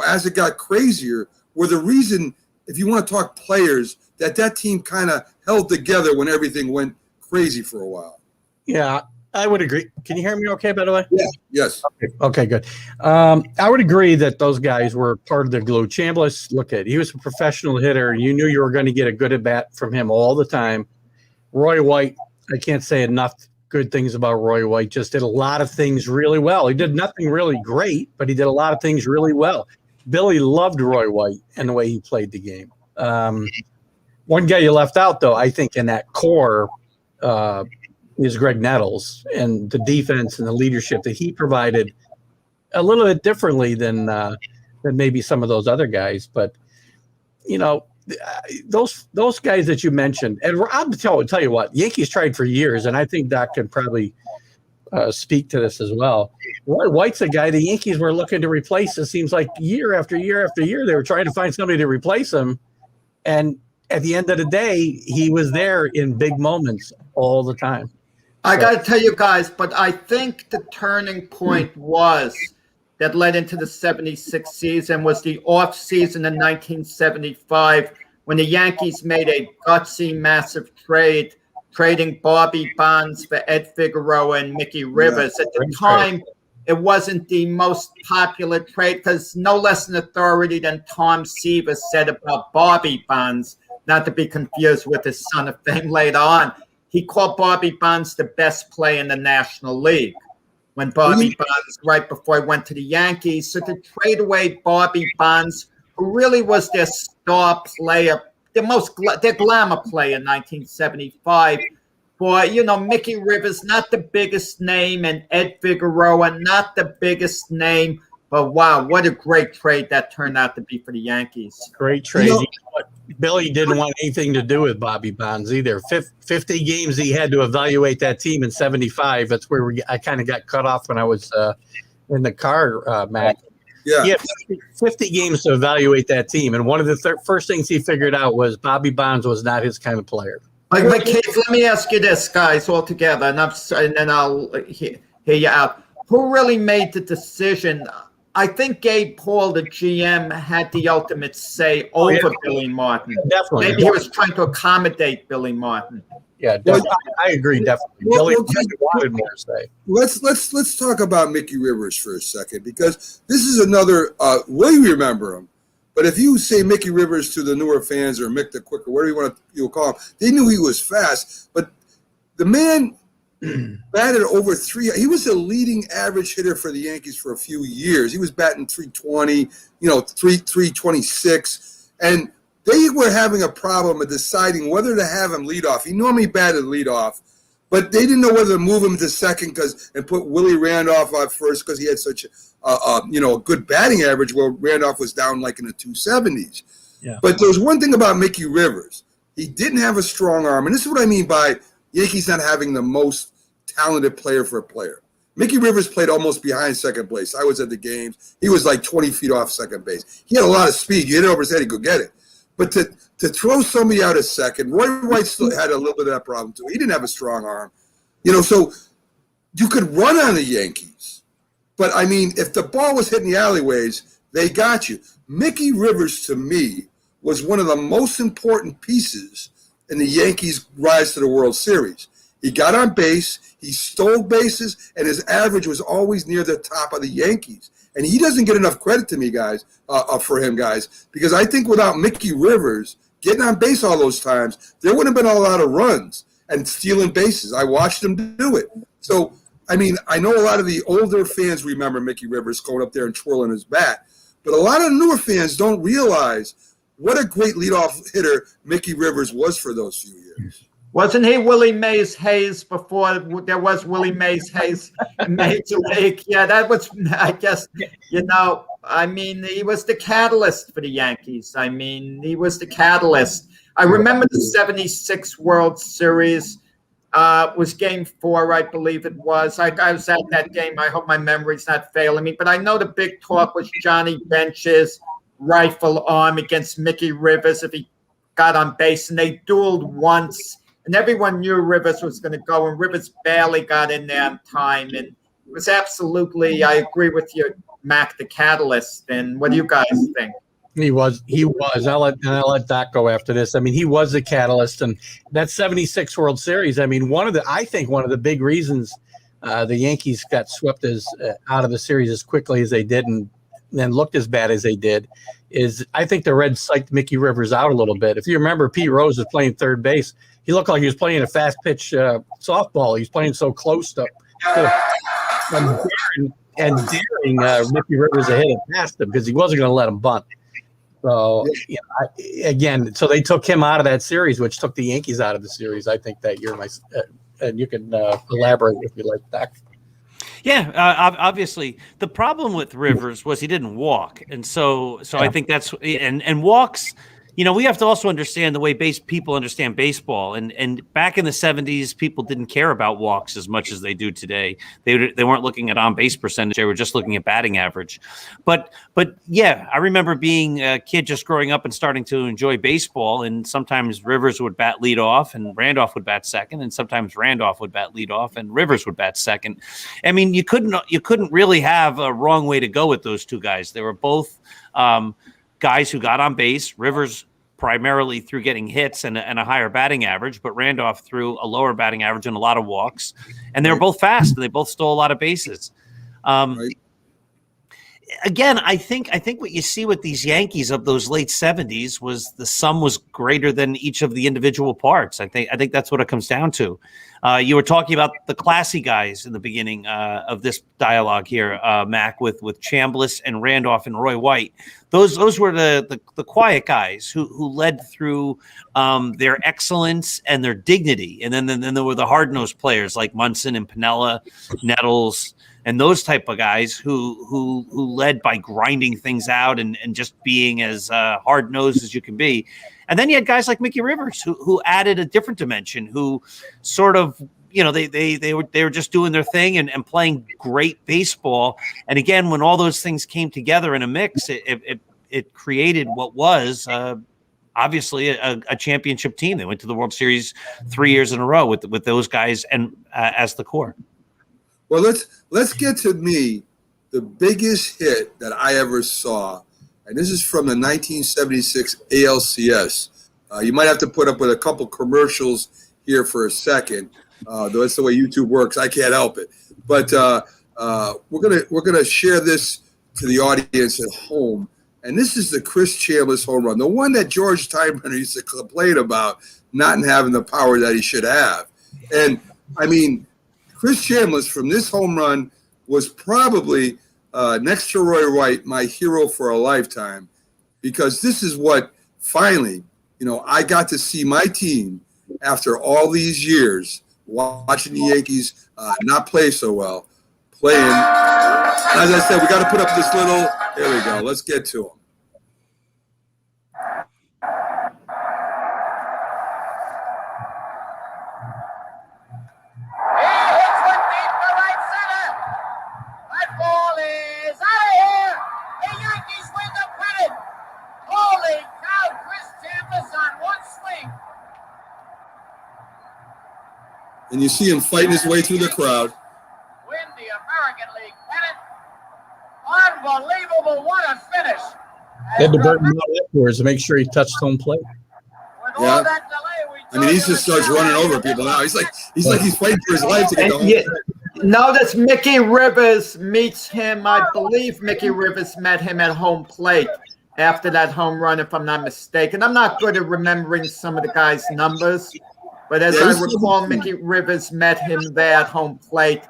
as it got crazier, were the reason, if you want to talk players, that team kind of held together when everything went crazy for a while. Yeah, I would agree. Can you hear me okay, by the way? Yeah. Yes. Okay, good. I would agree that those guys were part of the glue. Chambliss, he was a professional hitter. You knew you were going to get a good at-bat from him all the time. Roy White, I can't say enough good things about Roy White, just did a lot of things really well. He did nothing really great, but he did a lot of things really well. Billy loved Roy White and the way he played the game. One guy you left out, though, I think in that core is Greg Nettles, and the defense and the leadership that he provided a little bit differently than maybe some of those other guys. But, those guys that you mentioned, and I'll tell you what, Yankees tried for years, and I think Doc can probably speak to this as well. Roy White's a guy the Yankees were looking to replace. It seems like year after year after year, they were trying to find somebody to replace him. And at the end of the day, he was there in big moments all the time. I got to tell you guys, but I think the turning point that led into the 76 season was the off season in 1975 when the Yankees made a gutsy, massive trade, trading Bobby Bonds for Ed Figueroa and Mickey Rivers. At the time, it wasn't the most popular trade because no less an authority than Tom Seaver said about Bobby Bonds, not to be confused with his Son of Fame later on. He called Bobby Bonds the best player in the National League when Bobby Bonds, right before he went to the Yankees. So to trade away Bobby Bonds, who really was their star player, their glamour player in 1975, for, Mickey Rivers, not the biggest name, and Ed Figueroa, not the biggest name. But wow, what a great trade that turned out to be for the Yankees. Great trade. Billy didn't want anything to do with Bobby Bonds either. 50 games he had to evaluate that team in 75. That's where I kind of got cut off when I was in the car, Matt. Yeah. He had 50 games to evaluate that team. And one of the first things he figured out was Bobby Bonds was not his kind of player. But Keith, let me ask you this, guys, all together, and then I'll hear you out. Who really made the decision? I think Gabe Paul, the GM, had the ultimate say over Billy Martin. Definitely. Maybe he was trying to accommodate Billy Martin. Yeah, I agree, definitely. Billy wanted more say. Let's talk about Mickey Rivers for a second, because this is another way we remember him. But if you say Mickey Rivers to the newer fans, or Mick the Quicker, whatever you want to call him, they knew he was fast. But the man batted over 3. He was a leading average hitter for the Yankees for a few years. He was batting 320, 326, and they were having a problem of deciding whether to have him lead off. He normally batted lead off, But they didn't know whether to move him to second and put Willie Randolph on first because he had such a good batting average. Well, Randolph was down like in the 270s. Yeah. But there's one thing about Mickey Rivers. He didn't have a strong arm. And this is what I mean by Yankees not having the most talented player for a player. Mickey Rivers played almost behind second base. I was at the games. He was like 20 feet off second base. He had a lot of speed. You hit it over his head, he could get it. But to throw somebody out at second, Roy White still had a little bit of that problem too. He didn't have a strong arm. So you could run on the Yankees. But, I mean, if the ball was hitting the alleyways, they got you. Mickey Rivers, to me, was one of the most important pieces in the Yankees' rise to the World Series. He got on base, he stole bases, and his average was always near the top of the Yankees. And he doesn't get enough credit to me, guys, because I think without Mickey Rivers getting on base all those times, there wouldn't have been a lot of runs and stealing bases. I watched him do it. So, I mean, I know a lot of the older fans remember Mickey Rivers going up there and twirling his bat, but a lot of newer fans don't realize what a great leadoff hitter Mickey Rivers was for those few years. Wasn't he Willie Mays Hayes before there was Willie Mays Hayes in Major League? Yeah, that was, I guess, I mean, he was the catalyst for the Yankees. I mean, he was the catalyst. I remember the 76 World Series was Game 4, I believe it was. I was at that game. I hope my memory's not failing me. But I know the big talk was Johnny Bench's rifle arm against Mickey Rivers if he got on base. And they dueled once. And everyone knew Rivers was going to go, and Rivers barely got in there on time. And it was absolutely, I agree with you, Mac, the catalyst. And what do you guys think? He was. I'll let Doc go after this. I mean, he was the catalyst, and that 76 World Series. I mean, I think one of the big reasons the Yankees got swept out of the series as quickly as they did, and then looked as bad as they did, is I think the Reds psyched Mickey Rivers out a little bit. If you remember, Pete Rose was playing third base. He looked like he was playing a fast pitch softball. He was playing so close to and daring Mickey Rivers ahead and past him because he wasn't going to let him bunt. So again, so they took him out of that series, which took the Yankees out of the series. I think that year, and you can elaborate if you like, Doc. Yeah, obviously the problem with Rivers was he didn't walk, and so I think that's and walks. We have to also understand the way people understand baseball. And back in the 70s, people didn't care about walks as much as they do today. They weren't looking at on-base percentage. They were just looking at batting average. But yeah, I remember being a kid just growing up and starting to enjoy baseball. And sometimes Rivers would bat lead off and Randolph would bat second. And sometimes Randolph would bat lead off and Rivers would bat second. I mean, you couldn't really have a wrong way to go with those two guys. They were both guys who got on base. Rivers primarily through getting hits and a higher batting average, but Randolph through a lower batting average and a lot of walks. And they were both fast, and they both stole a lot of bases. Again, I think what you see with these Yankees of those late 70s was the sum was greater than each of the individual parts. I think that's what it comes down to. You were talking about the classy guys in the beginning of this dialogue here, Mac, with Chambliss and Randolph and Roy White. Those were the quiet guys who led through their excellence and their dignity. And then there were the hard-nosed players like Munson and Piniella, Nettles, and those type of guys who led by grinding things out and just being as hard-nosed as you can be. And then you had guys like Mickey Rivers who added a different dimension, who sort of, they were just doing their thing and playing great baseball. And again, when all those things came together in a mix, it created what was obviously a championship team. They went to the World Series 3 years in a row with those guys and as the core. Well, let's get to me the biggest hit that I ever saw, and this is from the 1976 ALCS. You might have to put up with a couple commercials here for a second. That's the way YouTube works. I can't help it. But we're gonna share this to the audience at home. And this is the Chris Chambliss home run, the one that George Steinbrenner used to complain about not having the power that he should have. And I mean, Chris Chambliss from this home run was probably next to Roy White, my hero for a lifetime, because this is what finally, I got to see my team after all these years watching the Yankees not play so well, playing. As I said, we got to put up this little. There we go. Let's get to them. And you see him fighting his way through the crowd. Win the American League pennant. Unbelievable. What a finish. They had to burn him out afterwards to make sure he touched home plate. Yeah. I mean, he just starts running over people now. He's like he's fighting for his life to get home. Notice Mickey Rivers meets him. I believe Mickey Rivers met him at home plate after that home run, if I'm not mistaken. I'm not good at remembering some of the guys' numbers. But as I recall, Mickey Rivers met him there at home plate.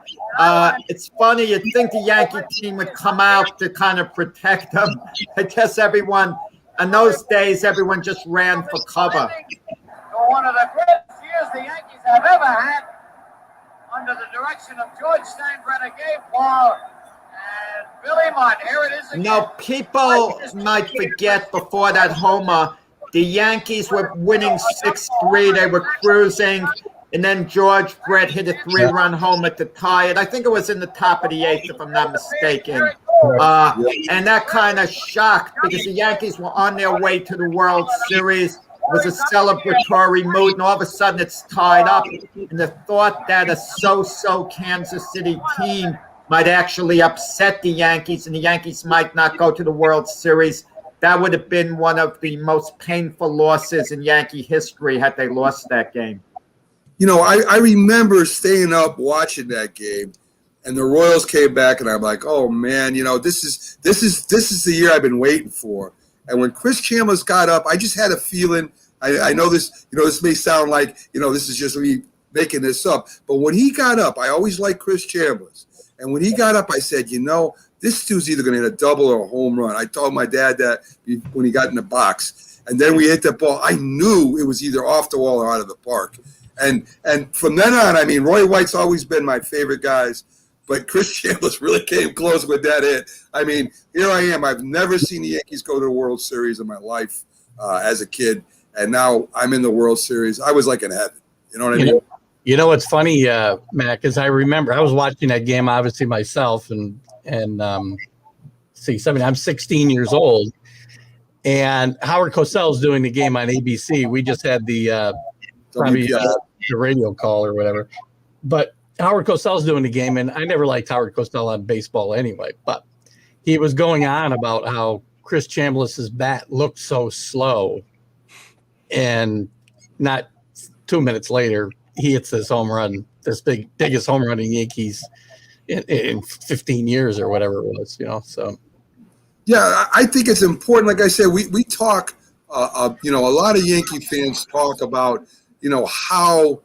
It's funny, you'd think the Yankee team would come out to kind of protect him. I guess everyone, in those days, everyone just ran for cover. One of the greatest years the Yankees have ever had under the direction of George Steinbrenner, Gabe Paul, and Billy Martin. Here it is again. Now, people might forget before that homer, the Yankees were winning 6-3. They were cruising. And then George Brett hit a 3-run homer to tie it. I think it was in the top of the 8th, if I'm not mistaken. And that kind of shocked because the Yankees were on their way to the World Series. It was a celebratory mood, and all of a sudden it's tied up. And the thought that a so-so Kansas City team might actually upset the Yankees and the Yankees might not go to the World Series, that would have been one of the most painful losses in Yankee history had they lost that game. You know, I remember staying up watching that game, and the Royals came back, and I'm like, oh man, you know, this is the year I've been waiting for. And when Chris Chambliss got up, I just had a feeling. I know this, you know, this may sound like, you know, this is just me making this up, but when he got up, I always liked Chris Chambliss, and when he got up, I said, you know, this dude's either going to hit a double or a home run. I told my dad that when he got in the box, and then we hit the ball. I knew it was either off the wall or out of the park. And from then on, I mean, Roy White's always been my favorite guys, but Chris Chambliss really came close with that hit. I mean, here I am. I've never seen the Yankees go to the World Series in my life as a kid, and now I'm in the World Series. I was like in heaven. You know what I mean? You know what's funny, Mac, is I remember I was watching that game obviously myself, and I'm 16 years old, and Howard Cosell's doing the game on ABC. We just had the the radio call or whatever, but Howard Cosell's doing the game, and I never liked Howard Cosell on baseball anyway, but he was going on about how Chris Chambliss's bat looked so slow, and not 2 minutes later he hits this home run, this biggest home run in Yankees in 15 years or whatever it was, you know. So yeah, I think it's important. Like I said, we talk, you know, a lot of Yankee fans talk about, you know, how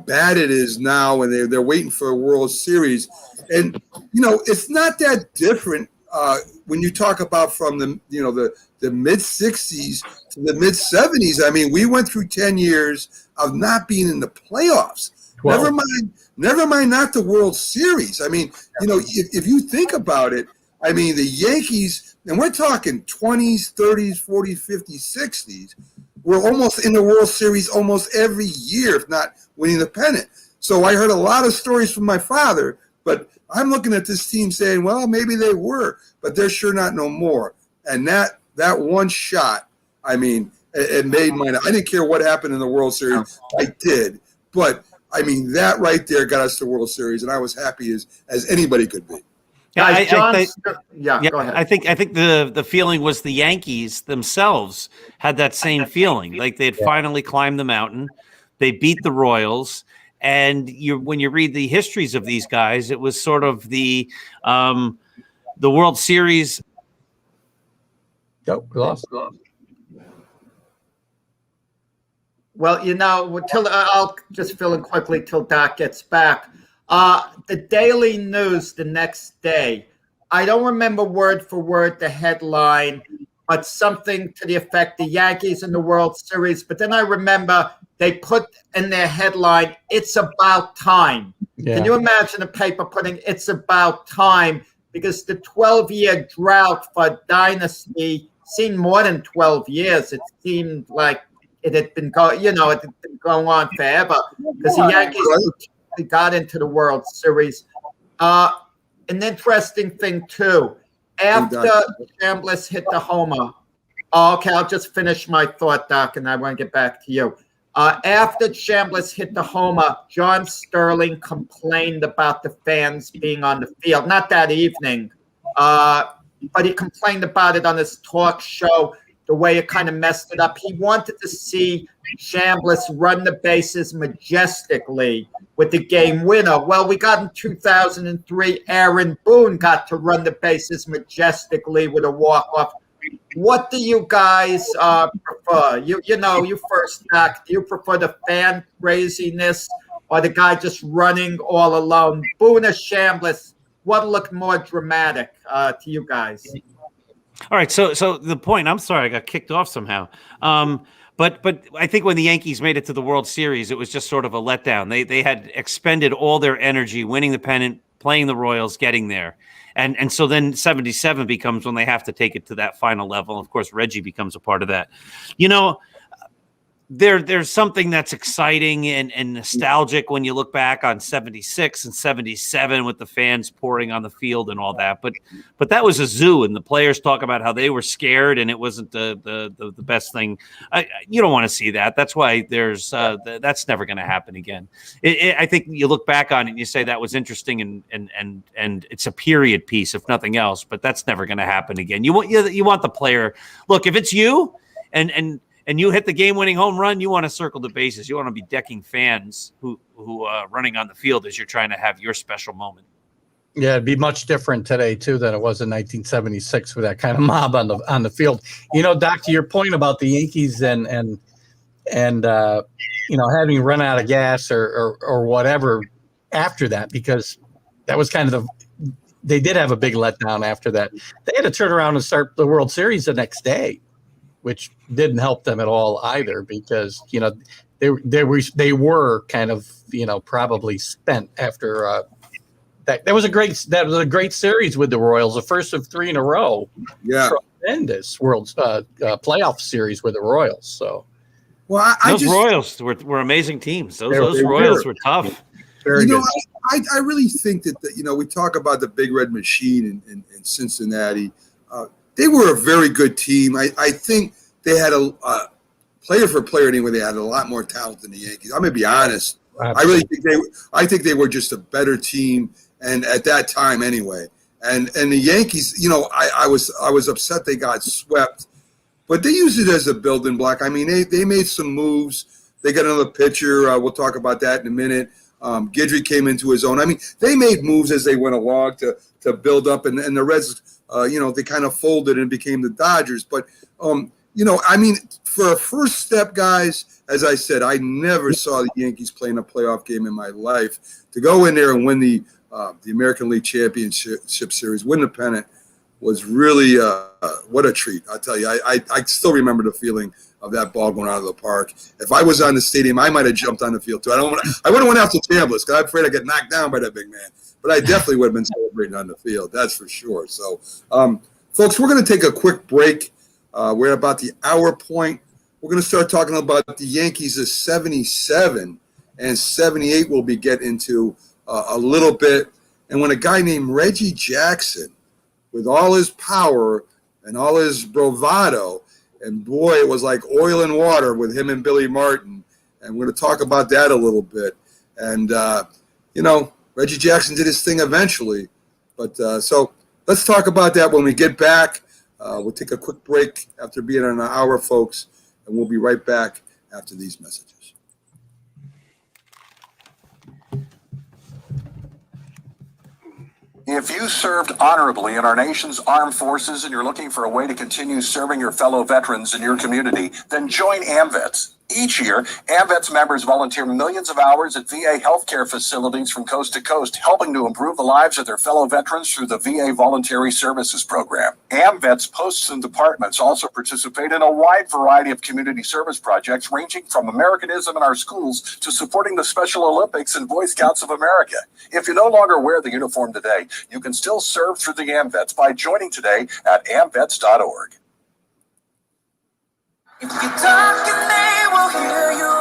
bad it is now, and they're waiting for a World Series, and you know, it's not that different when you talk about from the mid '60s to the mid '70s. I mean, we went through 10 years of not being in the playoffs. 12. Never mind, not the World Series. I mean, you know, if you think about it, I mean, the Yankees, and we're talking 20s, 30s, 40s, 50s, 60s. We're almost in the World Series almost every year, if not winning the pennant. So I heard a lot of stories from my father, but I'm looking at this team saying, well, maybe they were, but they're sure not no more. And that one shot, I mean, it made mine. I didn't care what happened in the World Series. I did. But, I mean, that right there got us to World Series, and I was happy as anybody could be. Yeah, Go ahead. I think the feeling was the Yankees themselves had that same feeling, like they had finally climbed the mountain. They beat the Royals, and when you read the histories of these guys, it was sort of the World Series. Nope, we lost. Well, you know, I'll just fill in quickly till Doc gets back. The Daily News the next day, I don't remember word for word the headline, but something to the effect the Yankees in the World Series. But then I remember they put in their headline, "It's about time." Yeah. Can you imagine a paper putting "It's about time"? Because the 12-year drought for Dynasty seemed more than 12 years. It seemed like it had been going, it had been going on forever because the Yankees got into the World Series. An interesting thing too, after Chambliss hit the homer. Okay, I'll just finish my thought, Doc, and I want to get back to you. After Chambliss hit the homer, John Sterling complained about the fans being on the field. Not that evening, but he complained about it on his talk show, the way it kind of messed it up. He wanted to see Chambliss run the bases majestically with the game winner. Well, we got in 2003, Aaron Boone got to run the bases majestically with a walk-off. What do you guys prefer? You first, Doc. Do you prefer the fan craziness or the guy just running all alone? Boone or Chambliss, what looked more dramatic to you guys? All right, so the point. I'm sorry, I got kicked off somehow. But I think when the Yankees made it to the World Series, it was just sort of a letdown. They had expended all their energy winning the pennant, playing the Royals, getting there. And so then 77 becomes when they have to take it to that final level. Of course, Reggie becomes a part of that. There's something that's exciting and nostalgic when you look back on 76 and 77 with the fans pouring on the field and all that. But that was a zoo, and the players talk about how they were scared and it wasn't the best thing. You don't want to see that. That's why that's never going to happen again. I think you look back on it and you say that was interesting and it's a period piece, if nothing else. But that's never going to happen again. You want the player. Look, if it's you and you hit the game-winning home run, you want to circle the bases. You want to be decking fans who running on the field as you're trying to have your special moment. Yeah, it'd be much different today too than it was in 1976 with that kind of mob on the field. Doc, to your point about the Yankees and having run out of gas or whatever after that, because that was kind of they did have a big letdown after that. They had to turn around and start the World Series the next day, which didn't help them at all either, because they were kind of probably spent after that. That was a great series with the Royals, the first of 3 in a row. Yeah, tremendous World playoff series with the Royals. So, well, those Royals were amazing teams. Those Royals were tough. Very good. I really think that we talk about the Big Red Machine in Cincinnati. They were a very good team. I think they had a player for player anyway. They had a lot more talent than the Yankees. I'm gonna be honest. Absolutely. I think they were just a better team, and at that time anyway. And the Yankees, I was upset they got swept, but they used it as a building block. I mean, they made some moves. They got another pitcher. We'll talk about that in a minute. Guidry came into his own. I mean, they made moves as they went along to build up, and the Reds. They kind of folded and became the Dodgers. But, I mean, for a first step, guys, as I said, I never saw the Yankees playing a playoff game in my life. To go in there and win the American League Championship Series, win the pennant, was really what a treat. I'll tell you, I still remember the feeling of that ball going out of the park. If I was on the stadium, I might have jumped on the field too. I would have went after Chambliss because I'm afraid I'd get knocked down by that big man. But I definitely would have been celebrating on the field. That's for sure. So, folks, we're going to take a quick break. We're at about the hour point. We're going to start talking about the Yankees of 77 and 78 we'll be getting into a little bit. And when a guy named Reggie Jackson, with all his power and all his bravado, and boy, it was like oil and water with him and Billy Martin. And we're going to talk about that a little bit. And, Reggie Jackson did his thing eventually. But so let's talk about that when we get back. We'll take a quick break after being on an hour, folks, and we'll be right back after these messages. If you served honorably in our nation's armed forces and you're looking for a way to continue serving your fellow veterans in your community, then join AMVETS. Each year, AMVETS members volunteer millions of hours at VA healthcare facilities from coast to coast, helping to improve the lives of their fellow veterans through the VA Voluntary Services Program. AMVETS posts and departments also participate in a wide variety of community service projects, ranging from Americanism in our schools to supporting the Special Olympics and Boy Scouts of America. If you no longer wear the uniform today, you can still serve through the AMVETS by joining today at amvets.org. If you talk and they will hear you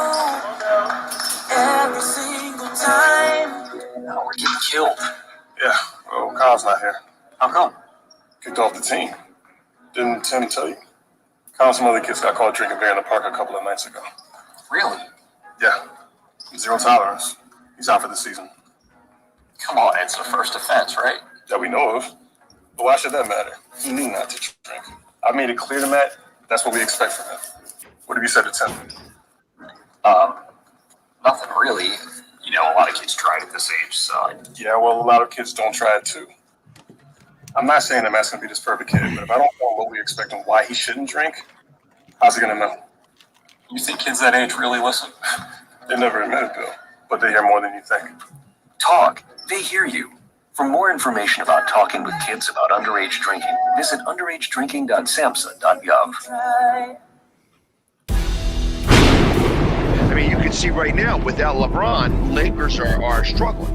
every single time. No, we're getting killed. Yeah, well, Kyle's not here. How come? Kicked off the team. Didn't Tim tell you? Kyle and some other kids got caught drinking beer in the park a couple of nights ago. Really? Yeah. Zero tolerance. He's out for the season. Come on, it's the first offense, right? That we know of. But why should that matter? He knew not to drink. I made it clear to Matt. That's what we expect from him. What have you said to Tim? Nothing really. You know, a lot of kids try it at this age, so. Yeah, well, a lot of kids don't try it too. I'm not saying that Matt's going to be this perfect kid, but if I don't know what we expect and why he shouldn't drink, how's he going to know? You think kids that age really listen? They never admit it, Bill, but they hear more than you think. Talk. They hear you. For more information about talking with kids about underage drinking, visit underagedrinking.samhsa.gov. I mean, you can see right now, without LeBron, Lakers are struggling.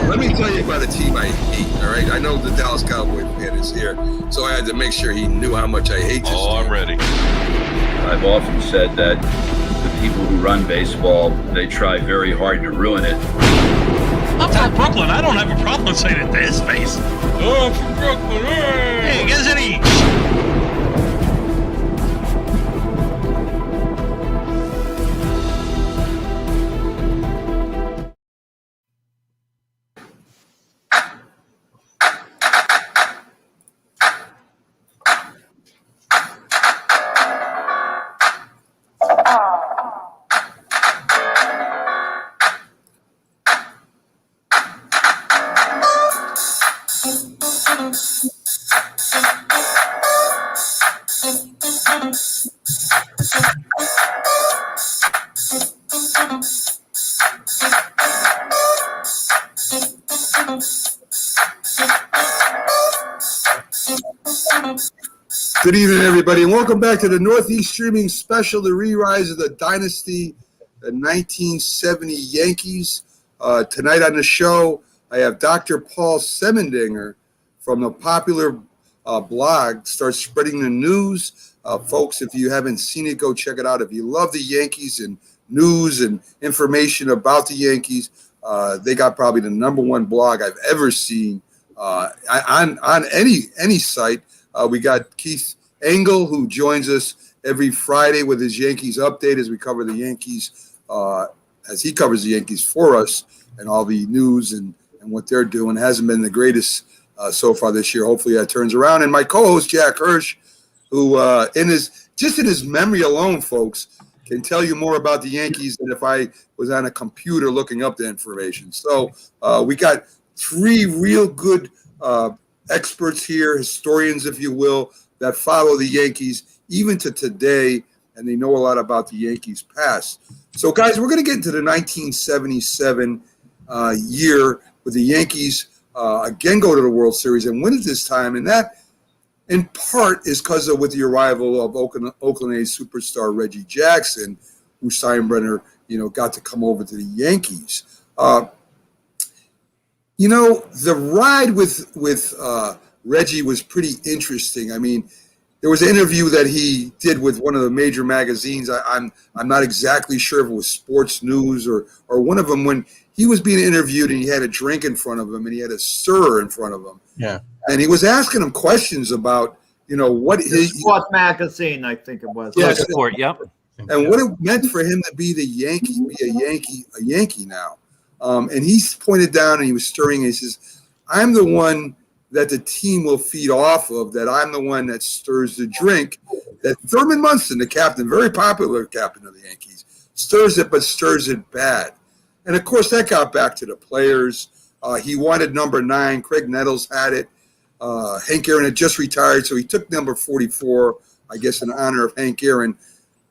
Let me tell you about a team I hate, all right? I know the Dallas Cowboys fan is here, so I had to make sure he knew how much I hate this team. I'm ready. I've often said that the people who run baseball, they try very hard to ruin it. I'm from Brooklyn. I don't have a problem saying it to his face. Oh, I'm from Brooklyn. Hey, get us any. Good evening, everybody, and welcome back to the Northeast Streaming Special, the re-rise of the Dynasty, the 1970 Yankees. Tonight on the show, I have Dr. Paul Semendinger from the popular blog, Start Spreading the News. Folks, if you haven't seen it, go check it out. If you love the Yankees and news and information about the Yankees, they got probably the #1 blog I've ever seen on any site. We got Keith Engel, who joins us every Friday with his Yankees update as we cover the Yankees, as he covers the Yankees for us and all the news and what they're doing. It hasn't been the greatest so far this year. Hopefully that turns around. And my co-host, Jack Hirsch, who in his memory alone, folks, can tell you more about the Yankees than if I was on a computer looking up the information. So we got three real good experts here, historians, if you will, that follow the Yankees even to today, and they know a lot about the Yankees' past. So, guys, we're going to get into the 1977 year with the Yankees again go to the World Series and win it this time, and that, in part, is because with the arrival of Oakland A's superstar Reggie Jackson, who Steinbrenner, got to come over to the Yankees. The ride with Reggie was pretty interesting. I mean, there was an interview that he did with one of the major magazines. I'm not exactly sure if it was Sports News or one of them, when he was being interviewed and he had a drink in front of him and he had a stirrer in front of him. Yeah. And he was asking him questions about, what his Sport magazine, I think it was. Yeah, Sport, yep. And what it meant for him to be a Yankee now. And he pointed down and he was stirring and he says, I'm the one that the team will feed off of, that I'm the one that stirs the drink, that Thurman Munson, the captain, very popular captain of the Yankees, stirs it, but stirs it bad. And, of course, that got back to the players. He wanted number 9. Craig Nettles had it. Hank Aaron had just retired, so he took number 44, I guess, in honor of Hank Aaron.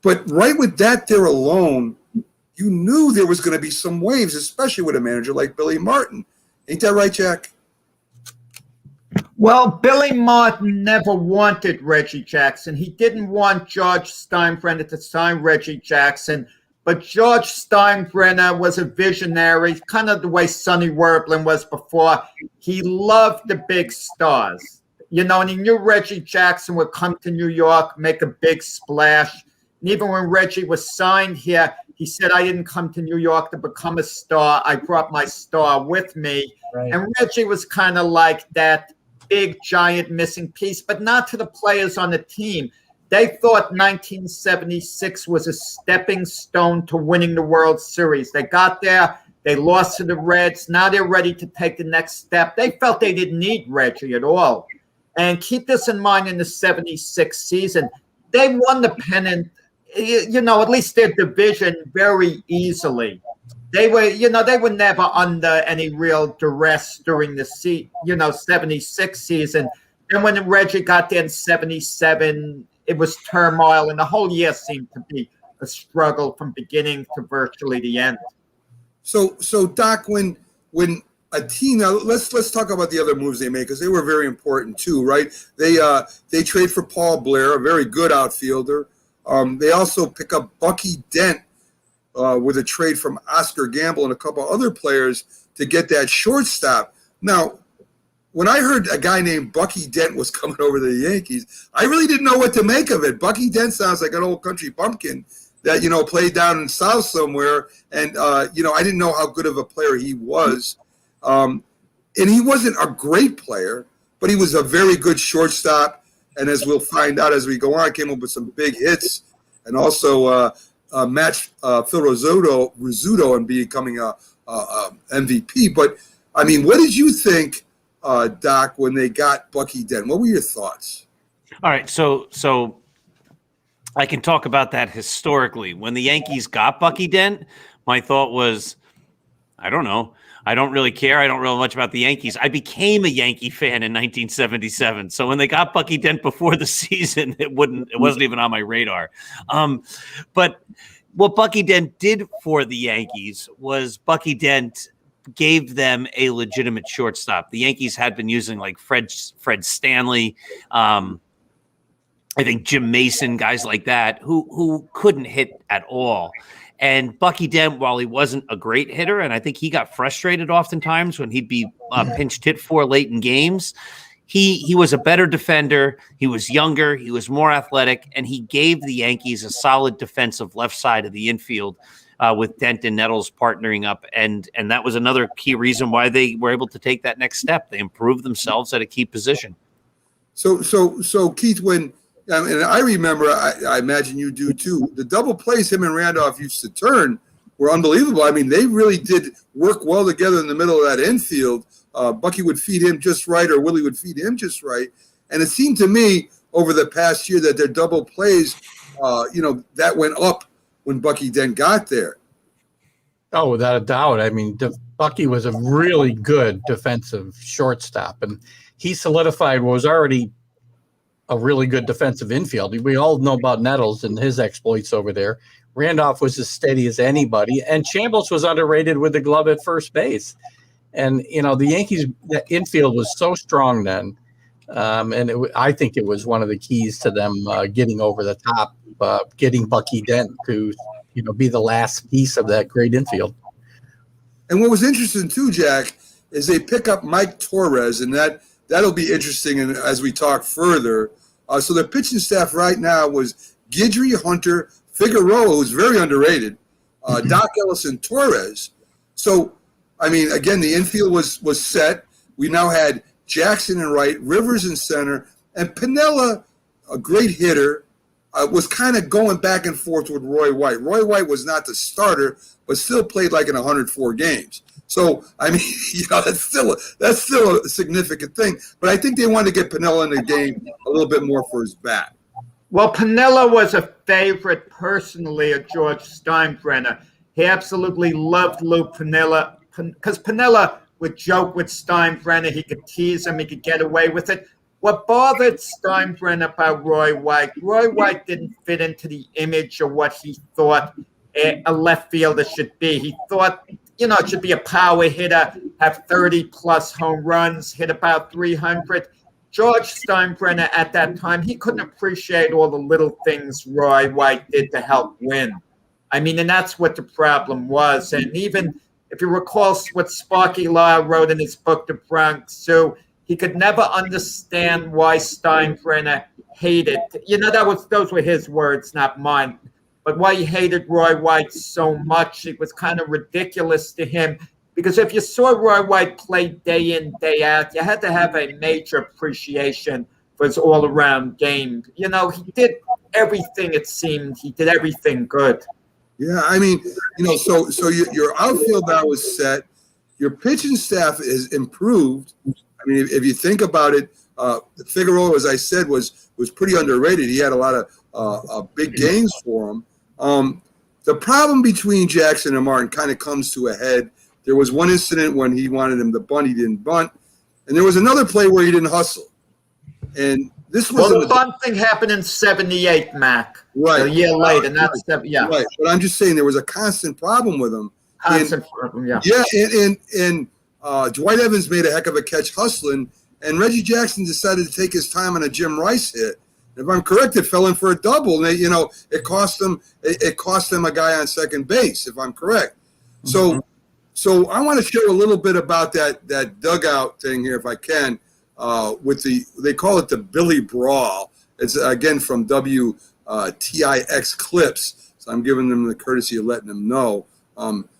But right with that there alone, you knew there was going to be some waves, especially with a manager like Billy Martin. Ain't that right, Jack? Well, Billy Martin never wanted Reggie Jackson. He didn't want George Steinbrenner to sign Reggie Jackson. But George Steinbrenner was a visionary, kind of the way Sonny Werblin was before. He loved the big stars, and he knew Reggie Jackson would come to New York, make a big splash. And even when Reggie was signed here, he said, I didn't come to New York to become a star. I brought my star with me. Right. And Reggie was kind of like that big, giant missing piece, but not to the players on the team. They thought 1976 was a stepping stone to winning the World Series. They got there. They lost to the Reds. Now they're ready to take the next step. They felt they didn't need Reggie at all. And keep this in mind, in the 76 season, they won the pennant, at least their division, very easily. They were never under any real duress during the 76 season. And when Reggie got there in 77, it was turmoil, and the whole year seemed to be a struggle from beginning to virtually the end. So Doc, when a team, now let's talk about the other moves they made, because they were very important too, right? They trade for Paul Blair, a very good outfielder. They also pick up Bucky Dent with a trade from Oscar Gamble and a couple other players to get that shortstop. Now, when I heard a guy named Bucky Dent was coming over to the Yankees, I really didn't know what to make of it. Bucky Dent sounds like an old country bumpkin that, played down in South somewhere. And, I didn't know how good of a player he was. And he wasn't a great player, but he was a very good shortstop. And as we'll find out as we go on, came up with some big hits and also matched Phil Rizzuto and becoming a MVP. But, I mean, what did you think, Doc, when they got Bucky Dent? What were your thoughts? All right, so I can talk about that historically. When the Yankees got Bucky Dent, my thought was, I don't know. I don't really care. I don't really know much about the Yankees. I became a Yankee fan in 1977. So when they got Bucky Dent before the season, it wasn't even on my radar. But what Bucky Dent did for the Yankees was Bucky Dent gave them a legitimate shortstop. The Yankees had been using like Fred Stanley, I think Jim Mason, guys like that, who couldn't hit at all. And Bucky Dent, while he wasn't a great hitter, and I think he got frustrated oftentimes when he'd be pinched hit for late in games, he was a better defender. He was younger. He was more athletic, and he gave the Yankees a solid defensive left side of the infield with Dent and Nettles partnering up. And that was another key reason why they were able to take that next step. They improved themselves at a key position. So Keith, when and I remember, I imagine you do too, the double plays him and Randolph used to turn were unbelievable. I mean, they really did work well together in the middle of that infield. Bucky would feed him just right, or Willie would feed him just right. And it seemed to me over the past year that their double plays, that went up when Bucky Dent got there. Oh, without a doubt. I mean, Bucky was a really good defensive shortstop, and he solidified what was already a really good defensive infield. We all know about Nettles and his exploits over there. Randolph was as steady as anybody, and Chambliss was underrated with the glove at first base. And, the Yankees' infield was so strong then, and I think it was one of the keys to them getting over the top, getting Bucky Dent to, be the last piece of that great infield. And what was interesting too, Jack, is they pick up Mike Torres, and that'll be interesting as we talk further. So their pitching staff right now was Guidry, Hunter, Figueroa, who's very underrated, Doc Ellis, and Torres. So, I mean, again, the infield was set. We now had Jackson in right, Rivers in center, and Piniella, a great hitter, was kind of going back and forth with Roy White. Roy White was not the starter, but still played like in 104 games. So, I mean, that's still a significant thing. But I think they wanted to get Piniella in the game a little bit more for his bat. Well, Piniella was a favorite personally of George Steinbrenner. He absolutely loved Lou Piniella because Piniella would joke with Steinbrenner. He could tease him. He could get away with it. what bothered Steinbrenner about Roy White didn't fit into the image of what he thought a left fielder should be. He thought, it should be a power hitter, have 30-plus home runs, hit about 300. George Steinbrenner at that time, he couldn't appreciate all the little things Roy White did to help win. I mean, and that's what the problem was. And even if you recall what Sparky Lyle wrote in his book, The Bronx Zoo, he could never understand why Steinbrenner hated. Those were his words, not mine. But why he hated Roy White so much, it was kind of ridiculous to him. Because if you saw Roy White play day in, day out, you had to have a major appreciation for his all-around game. He did everything, it seemed. He did everything good. Yeah, I mean, so your outfield now is set. Your pitching staff is improved. I mean, if you think about it, Figueroa, as I said, was pretty underrated. He had a lot of big games for him. The problem between Jackson and Martin kind of comes to a head. There was one incident when he wanted him to bunt, he didn't bunt, and there was another play where he didn't hustle. And this was the bunt thing happened in '78, Mac. Right, a year later, not yeah. Right, but I'm just saying there was a constant problem with him. Problem, yeah. Yeah, and Dwight Evans made a heck of a catch hustling, and Reggie Jackson decided to take his time on a Jim Rice hit. If I'm correct, it fell in for a double, and it cost them a guy on second base. If I'm correct, so I want to share a little bit about that dugout thing here, if I can. They call it the Billy Brawl. It's again from WTIX clips, so I'm giving them the courtesy of letting them know.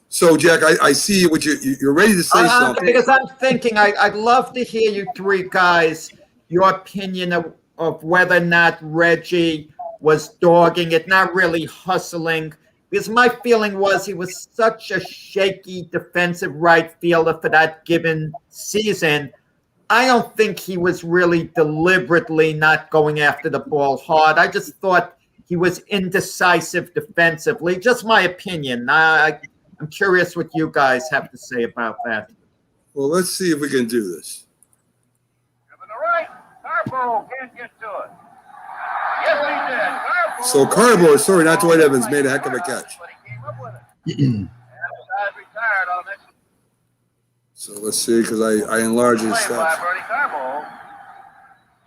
So Jack, I see what you're ready to say something. Because I'm thinking, I'd love to hear you three guys, your opinion of whether or not Reggie was dogging it, not really hustling. Because my feeling was he was such a shaky defensive right fielder for that given season. I don't think he was really deliberately not going after the ball hard. I just thought he was indecisive defensively. Just my opinion. I'm curious what you guys have to say about that. Well, let's see if we can do this. To the right, Carbo can't get to it. Yes, he did. Carbo. So Carbo, sorry, not Dwight Evans, made a heck of a catch. So let's see, because I enlarged his stats. Bernie Carbo.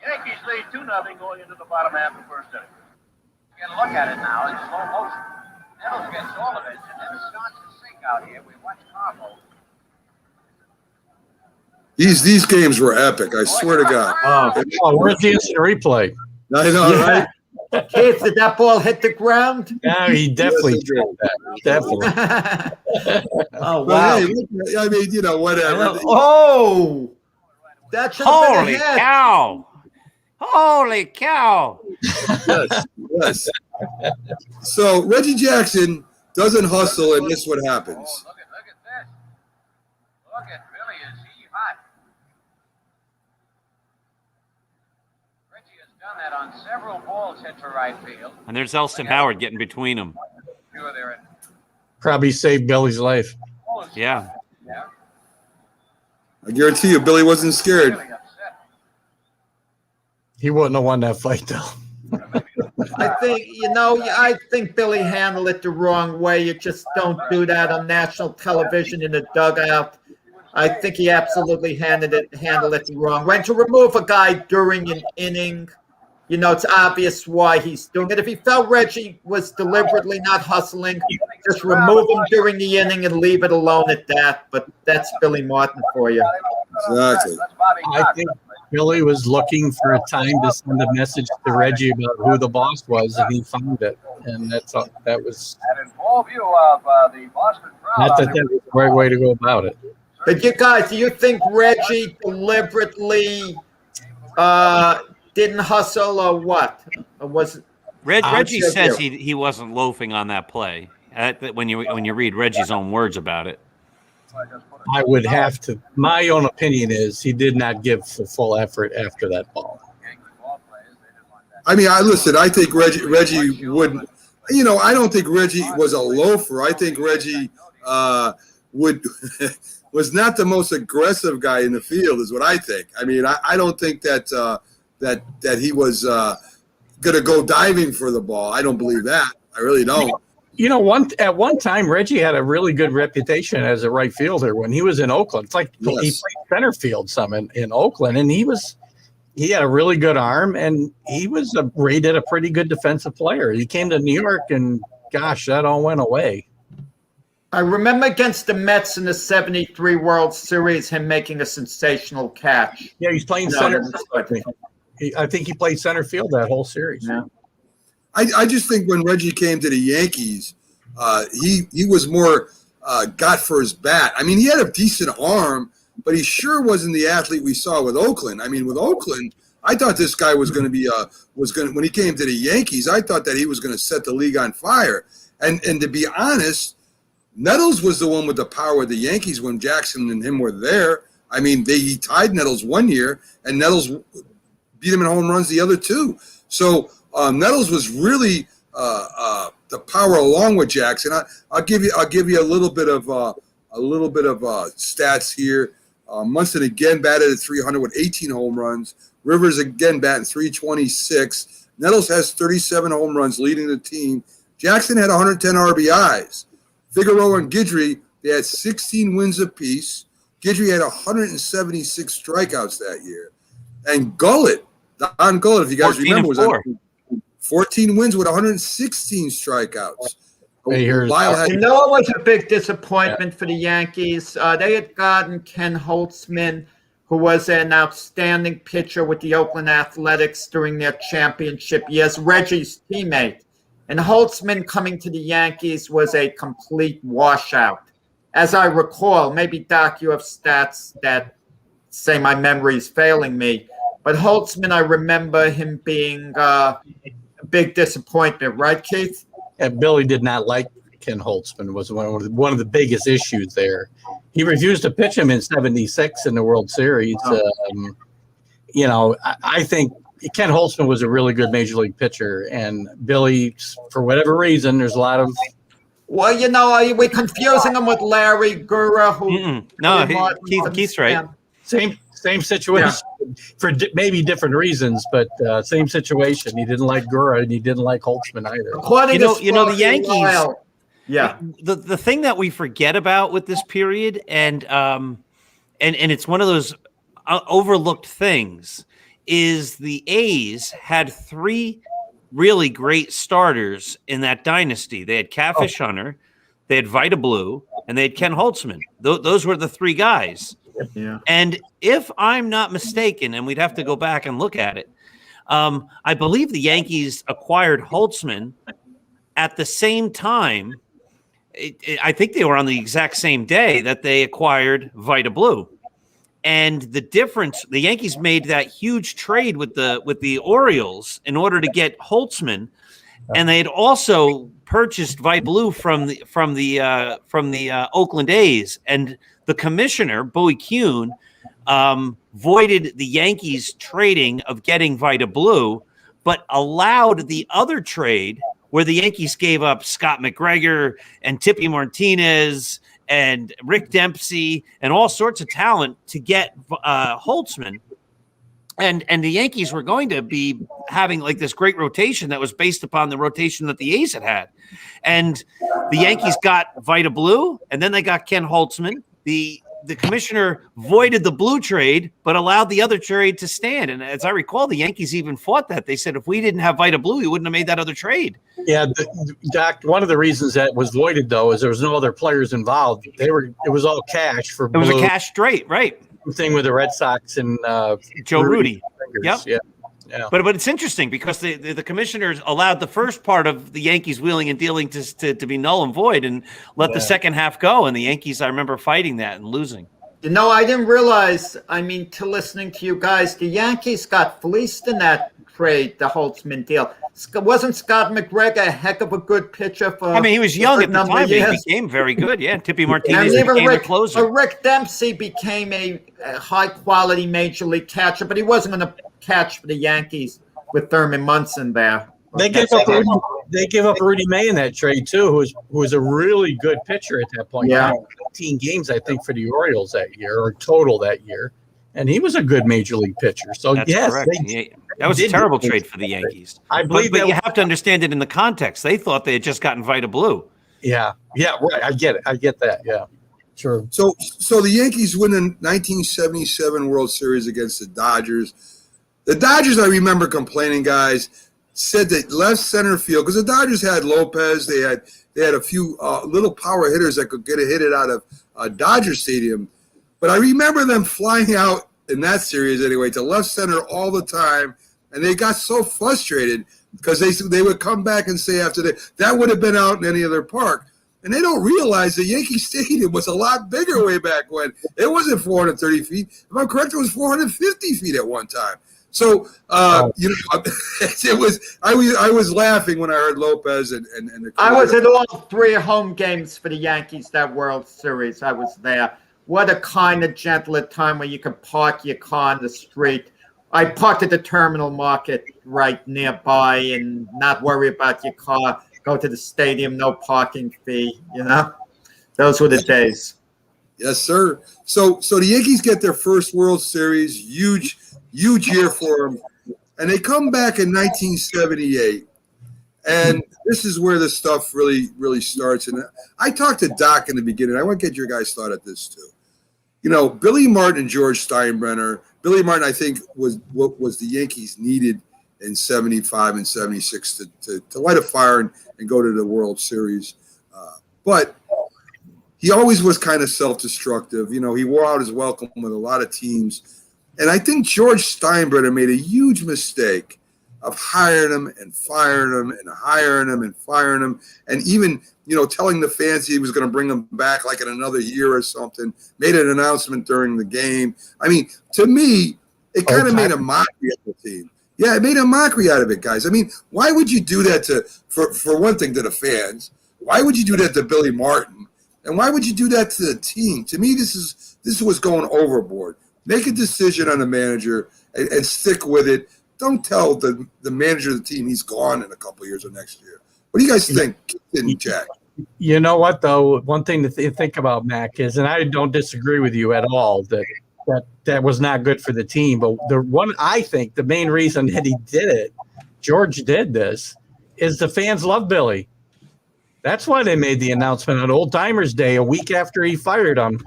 Yankees lead 2-0 going into the bottom half of the first inning. You can look at it now in slow motion. Nettles gets all of it, and then it starts to sink out here. We watch Carbo. These games were epic, I swear to God. Oh, where's the instant replay? I know, right? Kids, did that ball hit the ground? Yeah, he definitely did that. Definitely. Oh, wow. Hey, I mean, whatever. Oh! That should have been a hit. Cow! Holy cow! Yes. So Reggie Jackson doesn't hustle, and this is what happens. Look at this. Look at Billy. Is he hot? Reggie has done that on several balls hit to right field. And there's Elston Howard getting between them. Sure, they're in. Probably saved Billy's life. Yeah. I guarantee you, Billy wasn't scared. He wouldn't have won that fight, though. I think Billy handled it the wrong way. You just don't do that on national television in the dugout. I think he absolutely handled it the wrong way. And to remove a guy during an inning, it's obvious why he's doing it. If he felt Reggie was deliberately not hustling, just remove him during the inning and leave it alone at that. But that's Billy Martin for you. Exactly. I think Billy was looking for a time to send a message to Reggie about who the boss was, and he found it. And that was And in full view of the Boston crowd. not that was the right way to go about it. But you guys, do you think Reggie deliberately didn't hustle or what? Or was it? Reggie says he wasn't loafing on that play. When you read Reggie's own words about it. I would have to. My own opinion is he did not give full effort after that ball. I mean, I think Reggie wouldn't. I don't think Reggie was a loafer. I think Reggie was not the most aggressive guy in the field, is what I think. I mean, I don't think that that he was going to go diving for the ball. I don't believe that. I really don't. You know, at one time, Reggie had a really good reputation as a right fielder when he was in Oakland. It's like he played center field some in Oakland, and he had a really good arm, and he was rated a pretty good defensive player. He came to New York, and gosh, that all went away. I remember against the Mets in the '73 World Series, him making a sensational catch. Yeah, he's playing center. I think he played center field that whole series. Yeah. I just think when Reggie came to the Yankees, he was more got for his bat. I mean, he had a decent arm, but he sure wasn't the athlete we saw with Oakland. I mean, with Oakland, I thought this guy was going to be when he came to the Yankees, I thought that he was going to set the league on fire. And to be honest, Nettles was the one with the power of the Yankees when Jackson and him were there. I mean, he tied Nettles one year, and Nettles beat him in home runs the other two. So Nettles was really the power along with Jackson. I'll give you a little bit of stats here. Munson again batted at 300 with 18 home runs. Rivers again batting 326. Nettles has 37 home runs, leading the team. Jackson had 110 RBIs. Figueroa and Guidry, they had 16 wins apiece. Guidry had 176 strikeouts that year. And Don Gullett, if you guys remember, was on 14 wins with 116 strikeouts. You know, it was a big disappointment for the Yankees. They had gotten Ken Holtzman, who was an outstanding pitcher with the Oakland Athletics during their championship years, Reggie's teammate. And Holtzman coming to the Yankees was a complete washout. As I recall, maybe, Doc, you have stats that say my memory is failing me, but Holtzman, I remember him being a big disappointment, right, Keith? And Billy did not like Ken Holtzman, was one of the biggest issues there. He refused to pitch him in '76 in the World Series. You know, I think Ken Holtzman was a really good major league pitcher, and Billy, for whatever reason, there's a lot of. Well, you know, we're confusing him with Larry Gura, who. No, Keith's right. Same situation for maybe different reasons, but same situation. He didn't like Gura, and he didn't like Holtzman either. You know the Yankees. Yeah. The thing that we forget about with this period, and it's one of those overlooked things, is the A's had three really great starters in that dynasty. They had Catfish Hunter, they had Vita Blue, and they had Ken Holtzman. Those were the three guys. Yeah. And if I'm not mistaken, and we'd have to go back and look at it, I believe the Yankees acquired Holtzman at the same time. I think they were on the exact same day that they acquired Vita Blue. And the difference, the Yankees made that huge trade with the Orioles in order to get Holtzman, and they had also purchased Vita Blue from the Oakland A's. And the commissioner, Bowie Kuhn, voided the Yankees trading of getting Vita Blue, but allowed the other trade where the Yankees gave up Scott McGregor and Tippy Martinez and Rick Dempsey and all sorts of talent to get Holtzman. And the Yankees were going to be having like this great rotation that was based upon the rotation that the A's had. And the Yankees got Vita Blue, and then they got Ken Holtzman. The commissioner voided the Blue trade, but allowed the other trade to stand. And as I recall, the Yankees even fought that. They said, if we didn't have Vita Blue, we wouldn't have made that other trade. Yeah, Doc, one of the reasons that was voided, though, is there was no other players involved. It was all cash for Blue. It was a cash straight, right? Thing with the Red Sox and Joe Rudy. Yep. Yeah. But it's interesting because the commissioners allowed the first part of the Yankees wheeling and dealing to be null and void and let the second half go. And the Yankees, I remember fighting that and losing. You know, I didn't realize, till listening to you guys, the Yankees got fleeced in that trade, the Holtzman deal. Wasn't Scott McGregor a heck of a good pitcher for he was young at the time, but he became very good. Yeah, Tippy Martinez became a closer. Rick Dempsey became a high-quality major league catcher, but he wasn't going to catch for the Yankees with Thurman Munson there. They gave up Rudy May in that trade too, who was a really good pitcher at that point. Yeah, 19 games I think for the Orioles that year, or total that year. and he was a good major league pitcher. So That's yes, correct. That was a terrible trade for the Yankees. I believe, but you have to understand it in the context. They thought they had just gotten Vita Blue. Yeah, right. I get it. I get that. Yeah, sure. So the Yankees win the 1977 World Series against the Dodgers. The Dodgers, I remember complaining, guys, said that left center field, because the Dodgers had Lopez, they had a few little power hitters that could get a hit out of Dodger Stadium. But I remember them flying out in that series anyway to left center all the time, and they got so frustrated because they would come back and say after that would have been out in any other park. And they don't realize that Yankee Stadium was a lot bigger way back when. It wasn't 430 feet. If I'm correct, it was 450 feet at one time. So, it was. I was laughing when I heard Lopez and the. I was at all 3 home games for the Yankees that World Series. I was there. What a kind of gentle time where you could park your car on the street. I parked at the terminal market right nearby and not worry about your car. Go to the stadium, no parking fee. Those were the days. Yes, sir. So the Yankees get their first World Series, huge year for them, and they come back in 1978. And this is where the stuff really starts. And I talked to Doc in the beginning. I want to get your guys' thought at this too. Billy Martin and George Steinbrenner. Billy Martin, I think, was what was the Yankees needed in 75 and 76 to light a fire and go to the World Series. But he always was kind of self-destructive. He wore out his welcome with a lot of teams. And I think George Steinbrenner made a huge mistake of hiring him and firing him and hiring him and firing him. And even, telling the fans he was going to bring them back like in another year or something, made an announcement during the game. I mean, to me, it kind of made a mockery of the team. Yeah, it made a mockery out of it, guys. I mean, why would you do that for one thing, to the fans? Why would you do that to Billy Martin? And why would you do that to the team? To me, this was going overboard. Make a decision on the manager and stick with it. Don't tell the manager of the team he's gone in a couple of years or next year. What do you guys think, Jack? You know what, though? One thing to think about, Mac, is, and I don't disagree with you at all, that was not good for the team. But I think the main reason that he did it, George did this, is the fans love Billy. That's why they made the announcement on Old Timers Day a week after he fired him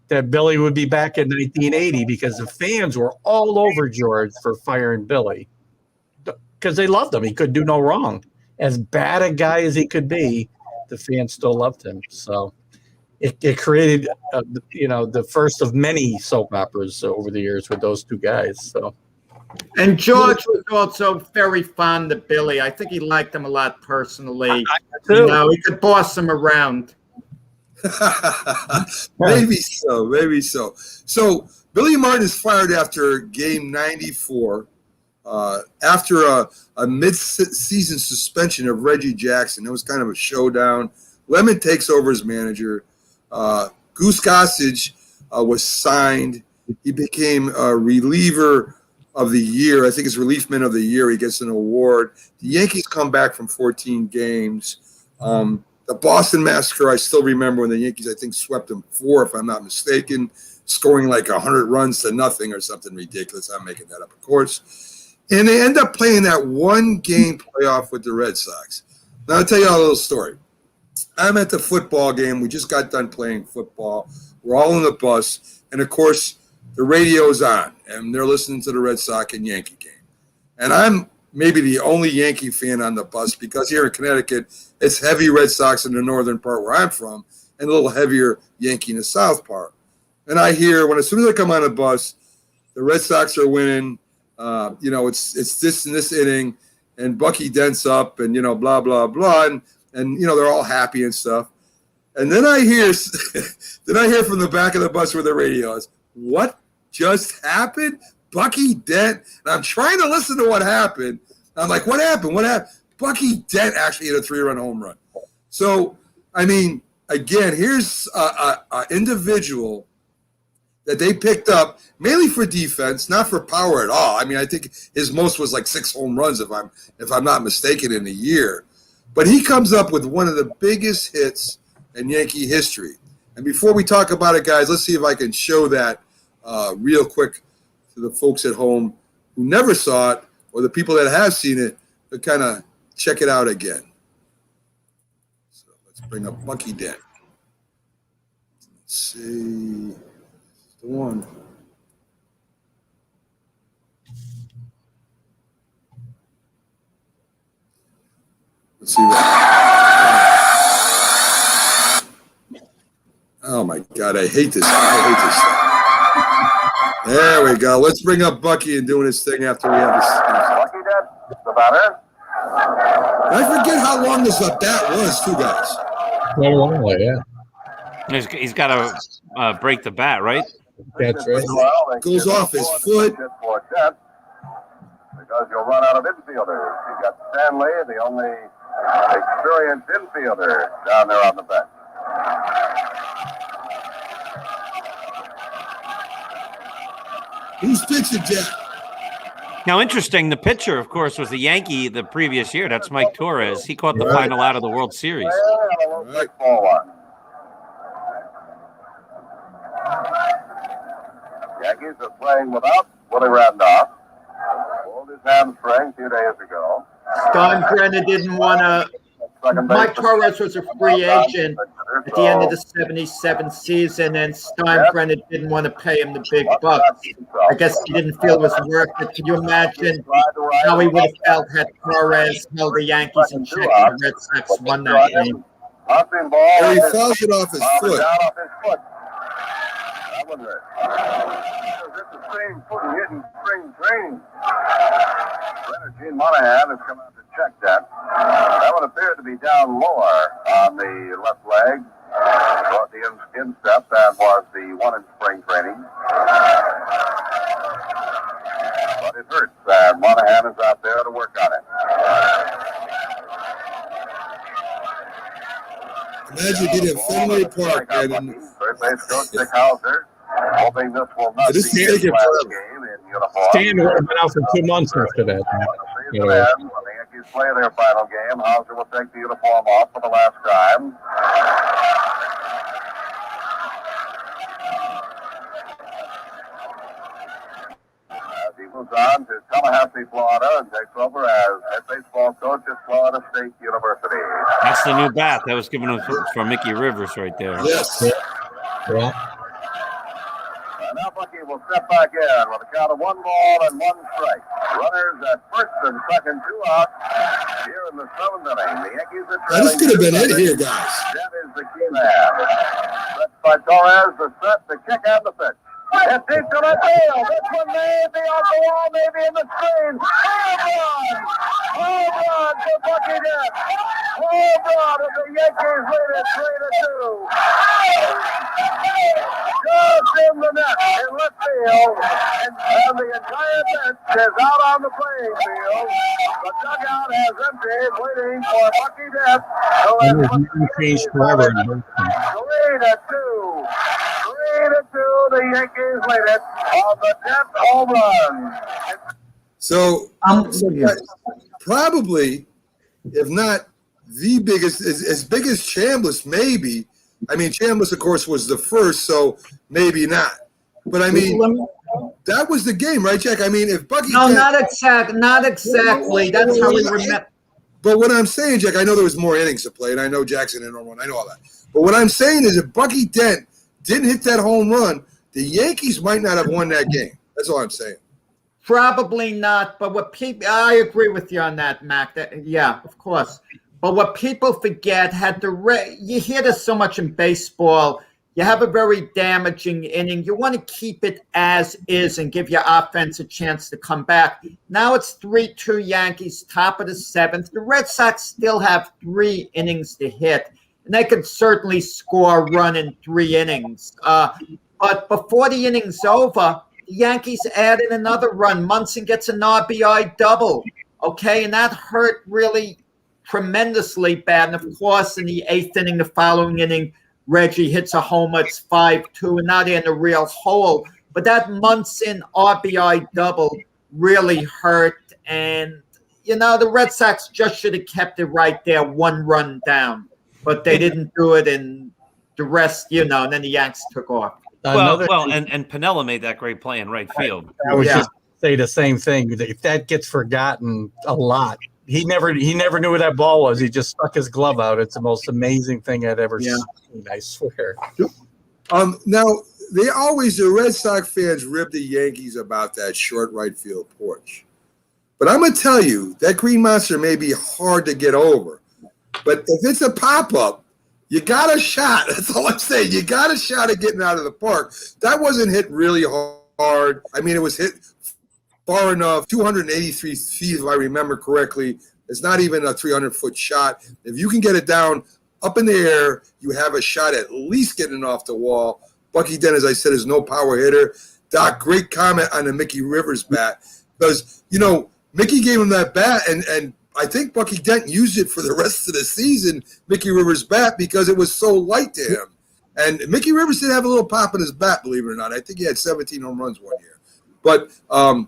that Billy would be back in 1980, because the fans were all over George for firing Billy because they loved him. He could do no wrong. As bad a guy as he could be, the fans still loved him. So it created, the first of many soap operas over the years with those two guys. So. And George was also very fond of Billy. I think he liked him a lot personally. He could boss him around. Maybe so. So Billy Martin is fired after game 94, after a mid-season suspension of Reggie Jackson. It was kind of a showdown. Lemon takes over as manager. Goose Gossage was signed. He became a reliever of the year. I think it's reliefman of the year. He gets an award. The Yankees come back from 14 games. The Boston Massacre, I still remember when the Yankees, I think, swept them 4, if I'm not mistaken, scoring like 100 runs to nothing or something ridiculous. I'm making that up, of course. And they end up playing that one-game playoff with the Red Sox. Now, I'll tell you a little story. I'm at the football game. We just got done playing football. We're all on the bus. And, of course, the radio's on, and they're listening to the Red Sox and Yankee game. And I'm maybe the only Yankee fan on the bus, because here in Connecticut, it's heavy Red Sox in the northern part where I'm from and a little heavier Yankee in the south part. And I hear, as soon as I come on the bus, the Red Sox are winning. It's this and this inning, and Bucky Dent's up, and, blah, blah, blah. And they're all happy and stuff. And then I hear from the back of the bus where the radio is, what just happened? Bucky Dent. And I'm trying to listen to what happened. I'm like, what happened? Bucky Dent actually hit a 3-run home run. So, I mean, again, here's an individual that they picked up mainly for defense, not for power at all. I mean, I think his most was like 6 home runs, if I'm not mistaken, in a year. But he comes up with one of the biggest hits in Yankee history. And before we talk about it, guys, let's see if I can show that real quick to the folks at home who never saw it, or the people that have seen it, to kind of check it out again. So let's bring up Bucky Dent. Let's see. The one. Let's see what. Oh my God, I hate this. There we go. Let's bring up Bucky and doing his thing after we have this. Bucky Dent, the batter. I forget how long this bat was, too, guys. Quite a while, yeah. He's got to break the bat, right? That's right. It goes off his foot. Because you'll run out of infielders. You got Stanley, the only experienced infielder down there on the bench. Who's pitching, Jack? Now, interesting, the pitcher, of course, was the Yankee the previous year. That's Mike Torres. He caught the final out of the World Series. Right. Yankees are playing without Willie Randolph. Pulled his hamstring 2 days ago. Steinbrenner didn't want to. Mike Torres was a free agent at the end of the 77 season, and Steinbrenner didn't want to pay him the big bucks. I guess he didn't feel it was worth it. Can you imagine how he would have felt had Torres held the Yankees in check and the Red Sox won that game? Oh, he fouls it off his foot. That was it. It's the same foot he hit in spring training. Gene Monahan has come out to check that. That one appeared to be down lower on the left leg. Brought the instep. That was the one in spring training. But it hurts. Monahan is out there to work on it. Imagine getting in Fenway Park. Third base coach Dick Hauser, hoping this will not be his last game in uniform. Stan would have been out for 2 months after that. When the Yankees play their final game, Hauser will take the uniform off for the last time. As he moves on to Tallahassee, Florida, and takes over as head baseball coach at Florida State University. That's the new bat that was given for Mickey Rivers right there. Yes. Yeah. And now Bucky will step back in with a count of 1 ball and 1 strike. Runners at first and second, 2 out here in the 7th inning. The Yankees are trailing. This could have been it here, guys. That is the key man. Set by Torres, the set, the kick, and the pitch. It's deep to the field. This one may be off the wall, maybe in the screen. Home run to Bucky Dent. Home run as the Yankees lead it 3-2. Just in the net in left field, and the entire bench is out on the playing field. The dugout has emptied, waiting for Bucky Dent. So Changed forever. 3-2. 3-2. The Yankees lead it on the 10th home run. So probably, if not the biggest, as big as Chambliss, maybe. I mean, Chambliss, of course, was the first, so maybe not. But I mean, that was the game, right, Jack? I mean, if Bucky No, Dent, not exactly. That's how we remember. But what I'm saying, Jack, I know there was more innings to play, and I know Jackson didn't run one. I know all that. But what I'm saying is, if Bucky Dent didn't hit that home run, the Yankees might not have won that game. That's all I'm saying. Probably not. But what people, I agree with you on that, Mac. Yeah, of course. But what people forget, you hear this so much in baseball. You have a very damaging inning. You want to keep it as is and give your offense a chance to come back. Now it's 3-2 Yankees, top of the 7th. The Red Sox still have 3 innings to hit, and they could certainly score a run in 3 innings. But before the inning's over, the Yankees added another run. Munson gets an RBI double, okay? And that hurt really tremendously bad. And, of course, in the 8th inning, the following inning, Reggie hits a homer. It's 5-2, and now they're in a real hole. But that Munson RBI double really hurt. And, the Red Sox just should have kept it right there, 1 run down. But they didn't do it, and the rest, and then the Yanks took off. And Piniella made that great play in right field. I was just say the same thing. That gets forgotten a lot. He never knew where that ball was. He just stuck his glove out. It's the most amazing thing I'd ever seen. I swear. Now the Red Sox fans ribbed the Yankees about that short right field porch. But I'm gonna tell you, that Green Monster may be hard to get over. But if it's a pop-up, you got a shot. That's all I'm saying. You got a shot at getting out of the park. That wasn't hit really hard. I mean, it was hit far enough, 283 feet, if I remember correctly. It's not even a 300-foot shot. If you can get it down up in the air, you have a shot at least getting it off the wall. Bucky Dent, as I said, is no power hitter. Doc, great comment on the Mickey Rivers bat. Because, Mickey gave him that bat, and I think Bucky Dent used it for the rest of the season, Mickey Rivers' bat, because it was so light to him. And Mickey Rivers did have a little pop in his bat, believe it or not. I think he had 17 home runs one year. But, I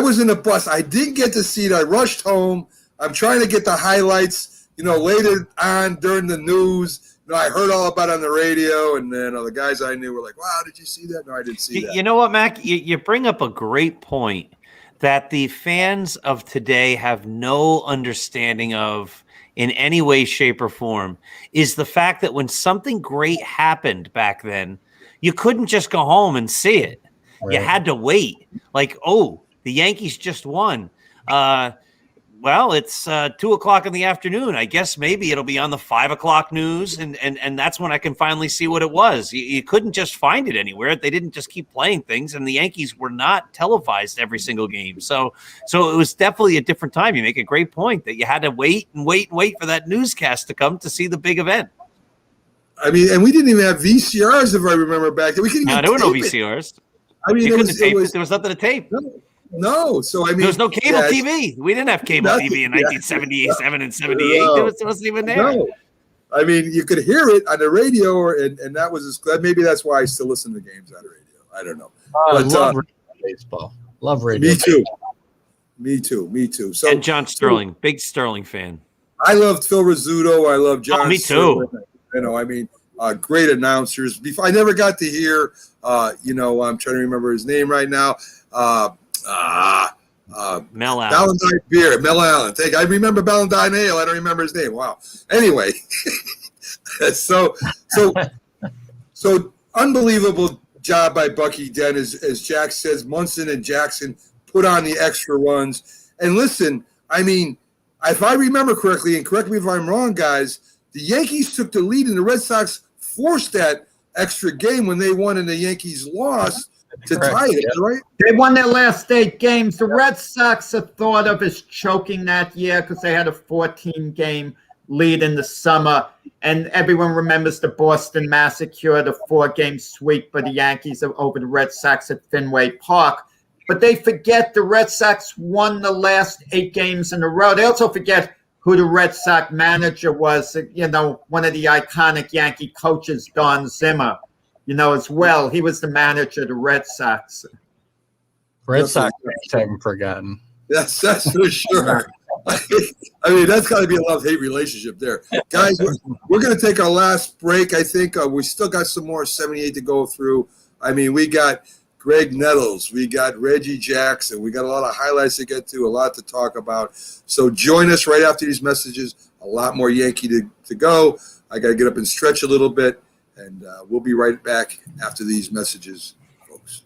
was in the bus. I didn't get to see it. I rushed home. I'm trying to get the highlights, later on during the news. I heard all about it on the radio, and then the guys I knew were like, wow, did you see that? No, I didn't see that. You know what, Mac? You bring up a great point that the fans of today have no understanding of in any way, shape, or form, is the fact that when something great happened back then, you couldn't just go home and see it. Right. You had to wait. Like, the Yankees just won. It's 2:00 in the afternoon. I guess maybe it'll be on the 5:00 news, and that's when I can finally see what it was. You couldn't just find it anywhere. They didn't just keep playing things, and the Yankees were not televised every single game. So it was definitely a different time. You make a great point that you had to wait for that newscast to come to see the big event. I mean, and we didn't even have VCRs, if I remember back then. We couldn't even there were no VCRs. I mean, there was nothing to tape. No, so I mean, there was no cable TV. We didn't have cable TV in 1977 and 78. It wasn't even there. No. I mean, you could hear it on the radio, and that was maybe that's why I still listen to games on the radio. I don't know. I love baseball. Love radio. Me too. So, and John Sterling, big Sterling fan. I loved Phil Rizzuto. I love John. Me too. Sterling. Great announcers. Before I never got to hear. I'm trying to remember his name right now. Mel Allen. Valentine Beer, Mel Allen. I remember Valentine Ale. I don't remember his name. Wow. Anyway, so unbelievable job by Bucky Dent, as Jack says. Munson and Jackson put on the extra runs. And listen, I mean, if I remember correctly, and correct me if I'm wrong, guys, the Yankees took the lead, and the Red Sox forced that extra game when they won and the Yankees lost. To tie it, right? They won their last 8 games. The Red Sox are thought of as choking that year because they had a 14-game lead in the summer. And everyone remembers the Boston Massacre, the 4-game sweep for the Yankees over the Red Sox at Fenway Park. But they forget the Red Sox won the last 8 games in a row. They also forget who the Red Sox manager was, one of the iconic Yankee coaches, Don Zimmer. As well, he was the manager of the Red Sox. Red Sox haven't forgotten. That's for sure. I mean, that's got to be a love-hate relationship there. Guys, we're going to take our last break, I think. We still got some more 78 to go through. I mean, we got Greg Nettles. We got Reggie Jackson. We got a lot of highlights to get to, a lot to talk about. So join us right after these messages. A lot more Yankee to go. I got to get up and stretch a little bit. And we'll be right back after these messages, folks.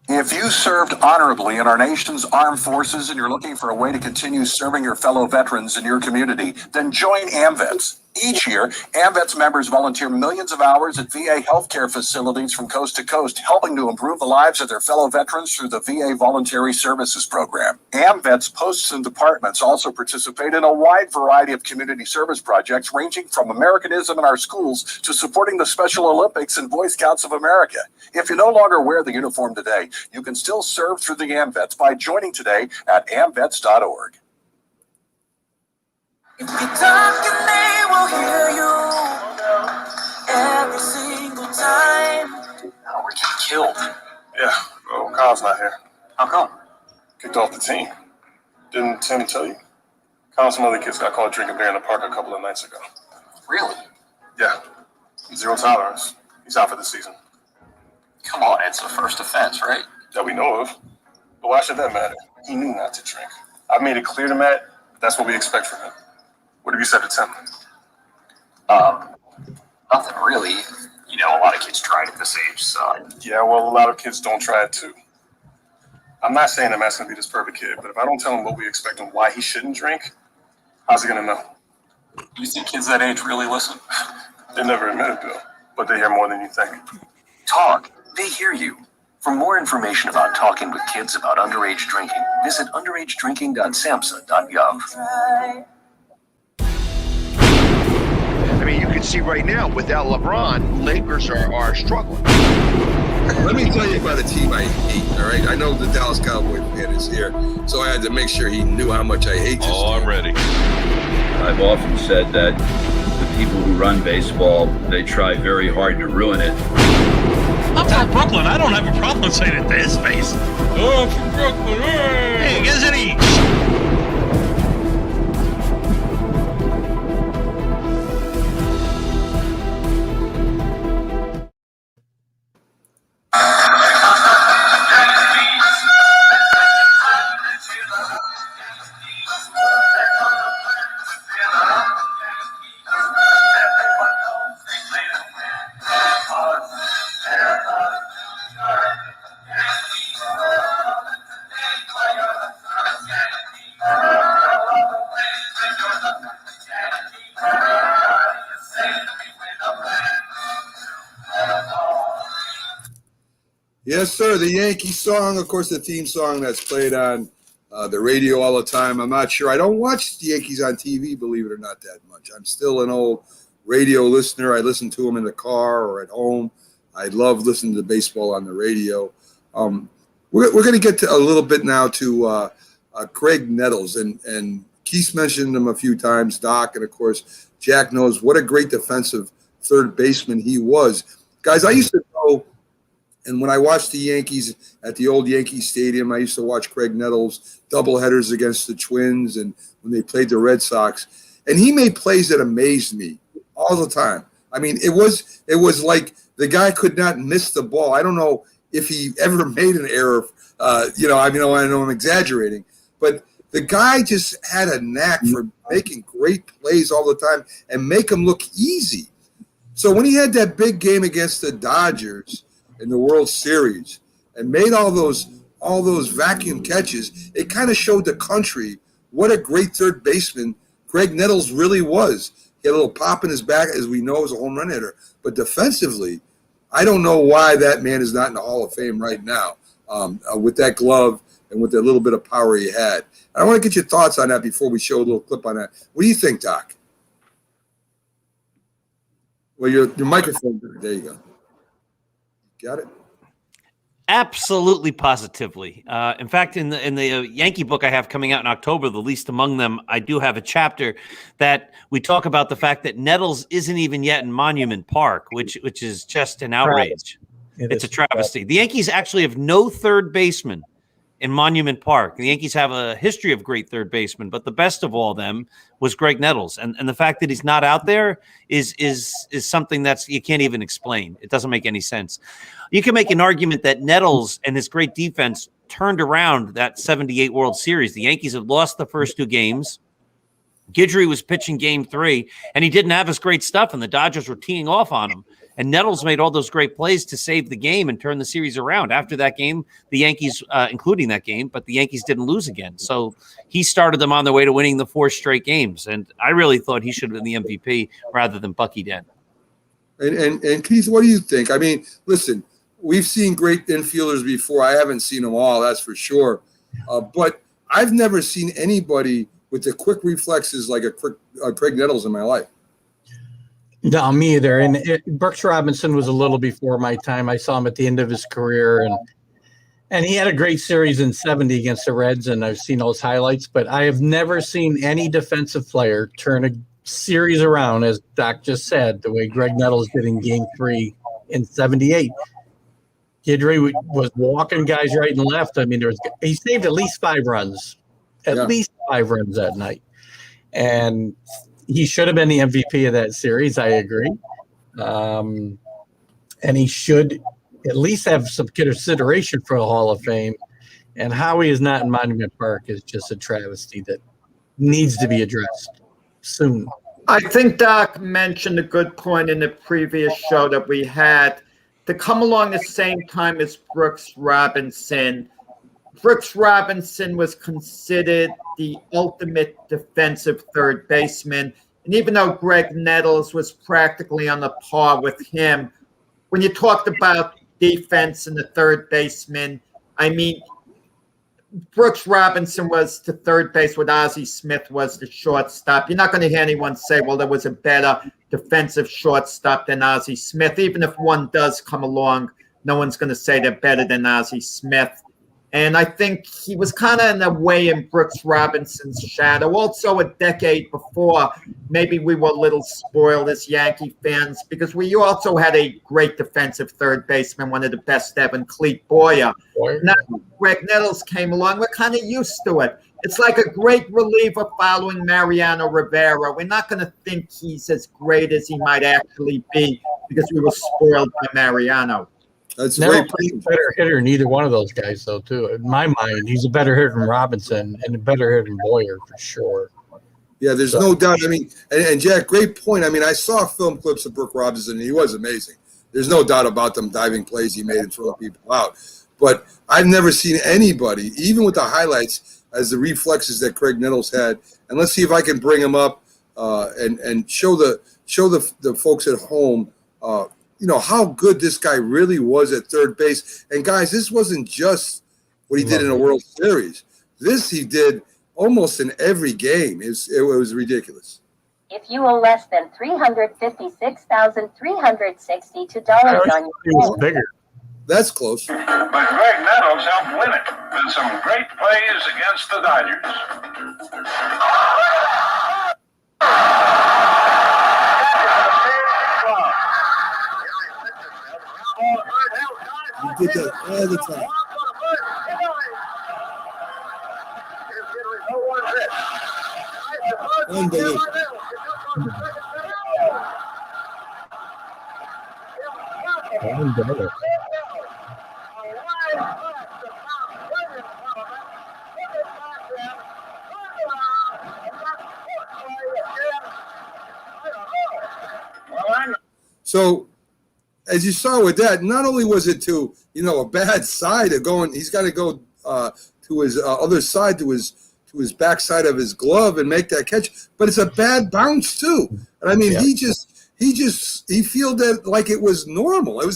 If you served honorably in our nation's armed forces and you're looking for a way to continue serving your fellow veterans in your community, then join AMVETS. Each year, AMVETS members volunteer millions of hours at VA healthcare facilities from coast to coast, helping to improve the lives of their fellow veterans through the VA Voluntary Services Program. AMVETS posts and departments also participate in a wide variety of community service projects, ranging from Americanism in our schools to supporting the Special Olympics and Boy Scouts of America. If you no longer wear the uniform today, you can still serve through the AMVETS by joining today at amvets.org. If you talk and they will hear you every single time. We're getting killed. Yeah, well, Kyle's not here. How come? Kicked off the team. Didn't Tim tell you? Some other kids got caught drinking beer in the park a couple of nights ago. Really? Yeah. Zero tolerance. He's out for the season. Come on, it's a first offense, right? That we know of. But why should that matter? He knew not to drink. I've made it clear to Matt that's what we expect from him. What have you said to Tim? Nothing really. You know, a lot of kids tried at this age, so. Yeah, well, a lot of kids don't try it too. I'm not saying that Matt's going to be this perfect kid, but if I don't tell him what we expect and why he shouldn't drink, how's he going to know? You think kids that age really listen? They never admit it, Bill, but they hear more than you think. Talk. They hear you. For more information about talking with kids about underage drinking, visit underagedrinking.samhsa.gov. I mean, you can see right now, without LeBron, Lakers are struggling. Let me tell you about a team I hate, all right? I know the Dallas Cowboy fan is here, so I had to make sure he knew how much I hate this team. I'm ready. I've often said that the people who run baseball, they try very hard to ruin it. I'm from Brooklyn. I don't have a problem saying it to his face. Oh, I'm from Brooklyn. Hey, isn't he? Yes, sir. The Yankee song, of course, the theme song that's played on the radio all the time. I'm not sure. I don't watch the Yankees on TV, believe it or not, that much. I'm still an old radio listener. I listen to them in the car or at home. I love listening to baseball on the radio. We're going to get to a little bit now to Craig Nettles, and Keith mentioned him a few times, Doc, and of course, Jack knows what a great defensive third baseman he was. Guys, I used to go, and when I watched the Yankees at the old Yankee Stadium, I used to watch Craig Nettles doubleheaders against the Twins and when they played the Red Sox. And he made plays that amazed me all the time. I mean, it was like the guy could not miss the ball. I don't know if he ever made an error. I know I'm exaggerating, but the guy just had a knack for making great plays all the time and make them look easy. So when he had that big game against the Dodgers in the World Series and made all those vacuum catches, it kind of showed the country what a great third baseman Craig Nettles really was. He had a little pop in his back, as we know, as a home run hitter. But defensively, I don't know why that man is not in the Hall of Fame right now with that glove and with that little bit of power he had. I want to get your thoughts on that before we show a little clip on that. What do you think, Doc? Well, your microphone, there you go. Got it? Absolutely, positively. In fact, in the Yankee book I have coming out in October, The Least Among Them, I do have a chapter that we talk about the fact that Nettles isn't even yet in Monument Park, which is just an outrage. It's a travesty. The Yankees actually have no third baseman in Monument Park. The Yankees have a history of great third basemen, but the best of all them was Greg Nettles. And the fact that he's not out there is something that's you can't even explain. It doesn't make any sense. You can make an argument that Nettles and his great defense turned around that 78 World Series. The Yankees had lost the first two games. Guidry was pitching game 3, and he didn't have his great stuff, and the Dodgers were teeing off on him. And Nettles made all those great plays to save the game and turn the series around. After that game, the Yankees, including that game, but the Yankees didn't lose again. So he started them on their way to winning the 4 straight games. And I really thought he should have been the MVP rather than Bucky Dent. And Keith, what do you think? I mean, listen, we've seen great infielders before. I haven't seen them all, that's for sure. But I've never seen anybody with the quick reflexes like a Craig Nettles in my life. No, me either. And Brooks Robinson was a little before my time. I saw him at the end of his career, and he had a great series in 70 against the Reds, and I've seen those highlights. But I have never seen any defensive player turn a series around, as Doc just said, the way Greg Nettles did in Game 3 in 78. Guidry was walking guys right and left. I mean, he saved at least 5 runs, at least 5 runs that night. and he should have been the MVP of that series. I agree. And he should at least have some consideration for the Hall of Fame. And how he is not in Monument Park is just a travesty that needs to be addressed soon. I think Doc mentioned a good point in the previous show that we had. To come along the same time as Brooks Robinson, Brooks Robinson was considered the ultimate defensive third baseman. And even though Greg Nettles was practically on the par with him, when you talked about defense and the third baseman, I mean, Brooks Robinson was to third base what Ozzie Smith was to shortstop. You're not going to hear anyone say, well, there was a better defensive shortstop than Ozzie Smith. Even if one does come along, no one's going to say they're better than Ozzie Smith. And I think he was kind of in a way in Brooks Robinson's shadow. Also, a decade before, maybe we were a little spoiled as Yankee fans because we also had a great defensive third baseman, one of the best ever, Clete Boyer. Now, Greg Nettles came along. We're kind of used to it. It's like a great reliever following Mariano Rivera. We're not going to think he's as great as he might actually be because we were spoiled by Mariano. That's Nettles is a better hitter than either one of those guys, though, too. In my mind, he's a better hitter than Robinson and a better hitter than Boyer for sure. Yeah, there's no doubt. I mean, and Jack, great point. I mean, I saw film clips of Brooks Robinson, and he was amazing. There's no doubt about them diving plays he made and throwing people out. But I've never seen anybody, even with the highlights, as the reflexes that Craig Nettles had. And let's see if I can bring him up and show the folks at home how good this guy really was at third base. And guys, this wasn't just what he did in a World Series. This he did almost in every game. It was ridiculous. If you owe less than $356,362 on your phone, bigger. That's close. But Greg Nettles helped win it with some great plays against the Dodgers. He did that all the time. Unbelievable. So, as you saw with that, not only was it to a bad side of going, he's got to go to his other side, to his backside of his glove and make that catch, but it's a bad bounce too. And I mean, he fielded like it was normal. And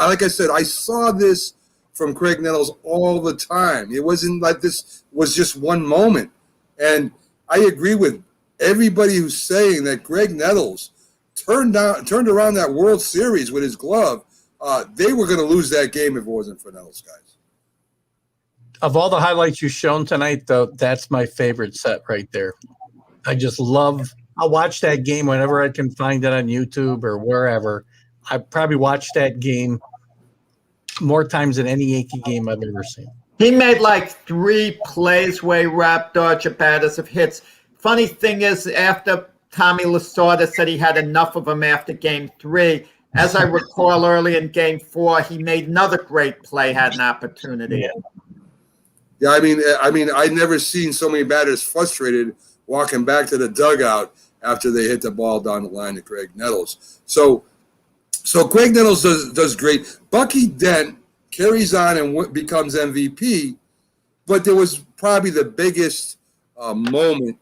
like I said, I saw this from Craig Nettles all the time. It wasn't like this was just one moment. And I agree with everybody who's saying that Greg Nettles turned around that World Series with his glove. They were going to lose that game if it wasn't for Nettles, guys. Of all the highlights you've shown tonight, though, that's my favorite set right there. I just love – I'll watch that game whenever I can find it on YouTube or wherever. I probably watched that game more times than any Yankee game I've ever seen. He made like 3 plays where he wrapped Dodger batters of hits. Funny thing is, after Tommy Lasorda said he had enough of them after Game 3, as I recall early in Game 4, he made another great play, had an opportunity. Yeah, I mean, I'd never seen so many batters frustrated walking back to the dugout after they hit the ball down the line to Craig Nettles. So Craig Nettles does great. Bucky Dent carries on and becomes MVP, but there was probably the biggest moment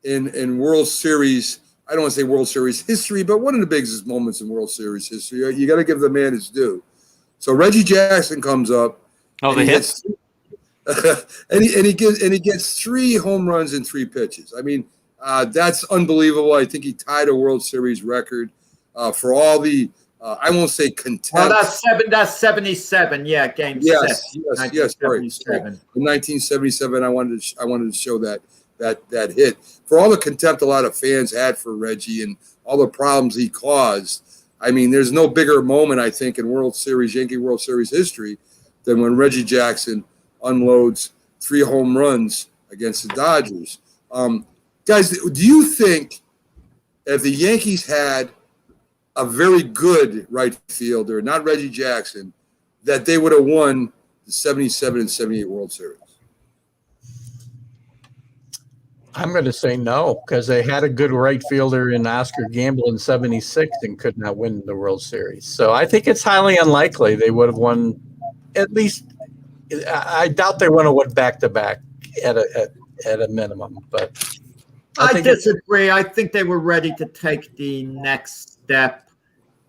in World Series. I don't want to say World Series history, but one of the biggest moments in World Series history. You got to give the man his due. So Reggie Jackson comes up. Oh, the hits. and he gets 3 home runs in 3 pitches. I mean, that's unbelievable. I think he tied a World Series record for all the I won't say contempt. Well, that's 77. Yeah, Game 6. Yes, right. In 1977, I wanted to show that hit for all the contempt a lot of fans had for Reggie and all the problems he caused. I mean, there's no bigger moment, I think, in Yankee World Series history than when Reggie Jackson unloads 3 home runs against the Dodgers. Guys, do you think if the Yankees had a very good right fielder, not Reggie Jackson, that they would have won the 77 and 78 World Series? I'm going to say no, because they had a good right fielder in Oscar Gamble in 76 and could not win the World Series. So I think it's highly unlikely they would have won. At least I doubt they would have won back-to-back at a minimum. But I disagree. I think they were ready to take the next step.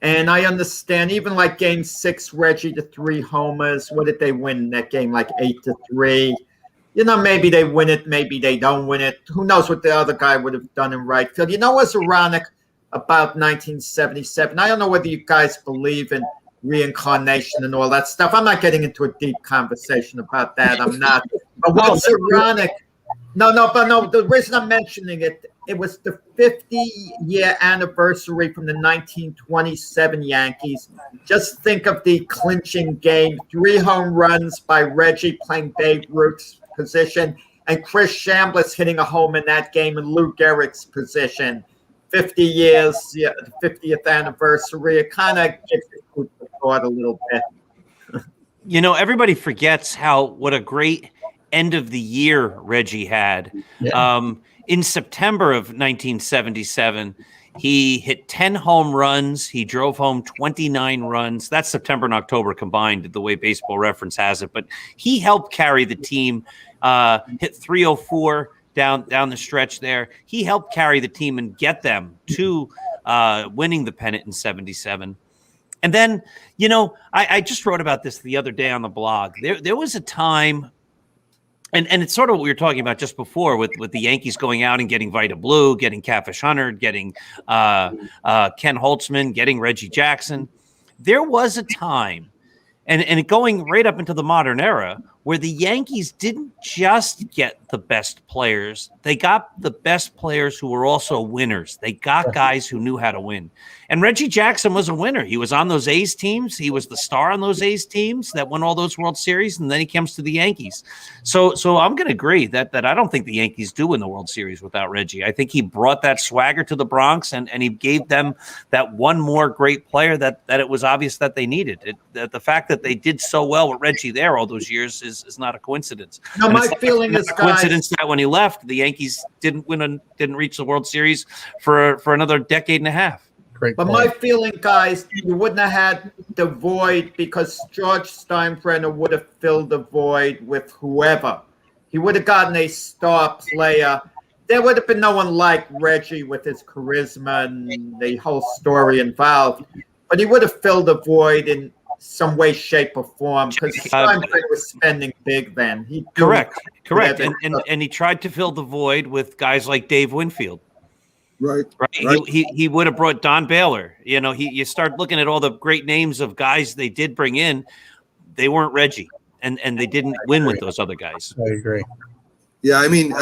And I understand, even like Game 6, Reggie to 3 homers. What did they win in that game? Like 8-3. You know, maybe they win it, maybe they don't win it. Who knows what the other guy would have done in right field. You know what's ironic about 1977? I don't know whether you guys believe in reincarnation and all that stuff. I'm not getting into a deep conversation about that. I'm not. But what's ironic? No. The reason I'm mentioning it, it was the 50-year anniversary from the 1927 Yankees. Just think of the clinching game. 3 home runs by Reggie playing Babe Ruth's position, and Chris Chambliss hitting a home in that game in Lou Gehrig's position. 50 years, the 50th anniversary. It kind of gives you food for thought a little bit. You know, everybody forgets what a great end of the year Reggie had. Yeah. In September of 1977, he hit 10 home runs. He drove home 29 runs. That's September and October combined, the way Baseball Reference has it. But he helped carry the team, hit 304 down the stretch there. He helped carry the team and get them to winning the pennant in 77. And then, you know, I just wrote about this the other day on the blog. There was a time, and it's sort of what we were talking about just before with the Yankees going out and getting Vita Blue, getting Catfish Hunter, getting Ken Holtzman, getting Reggie Jackson. There was a time, and going right up into the modern era, where the Yankees didn't just get the best players. They got the best players who were also winners. They got guys who knew how to win. And Reggie Jackson was a winner. He was on those A's teams. He was the star on those A's teams that won all those World Series, and then he comes to the Yankees. So I'm going to agree that I don't think the Yankees do win the World Series without Reggie. I think he brought that swagger to the Bronx, and he gave them that one more great player that it was obvious that they needed. The fact that they did so well with Reggie there all those years is not a coincidence. No, my feeling is, a coincidence that when he left, the Yankees didn't reach the World Series for another decade and a half. But my feeling, guys, you wouldn't have had the void because George Steinbrenner would have filled the void with whoever. He would have gotten a star player. There would have been no one like Reggie with his charisma and the whole story involved. But he would have filled the void in some way, shape, or form because Steinbrenner was spending big then. Correct. And he tried to fill the void with guys like Dave Winfield. Right. He would have brought Don Baylor. You know, you start looking at all the great names of guys they did bring in. They weren't Reggie, and they didn't win with those other guys. I agree. Yeah, I mean,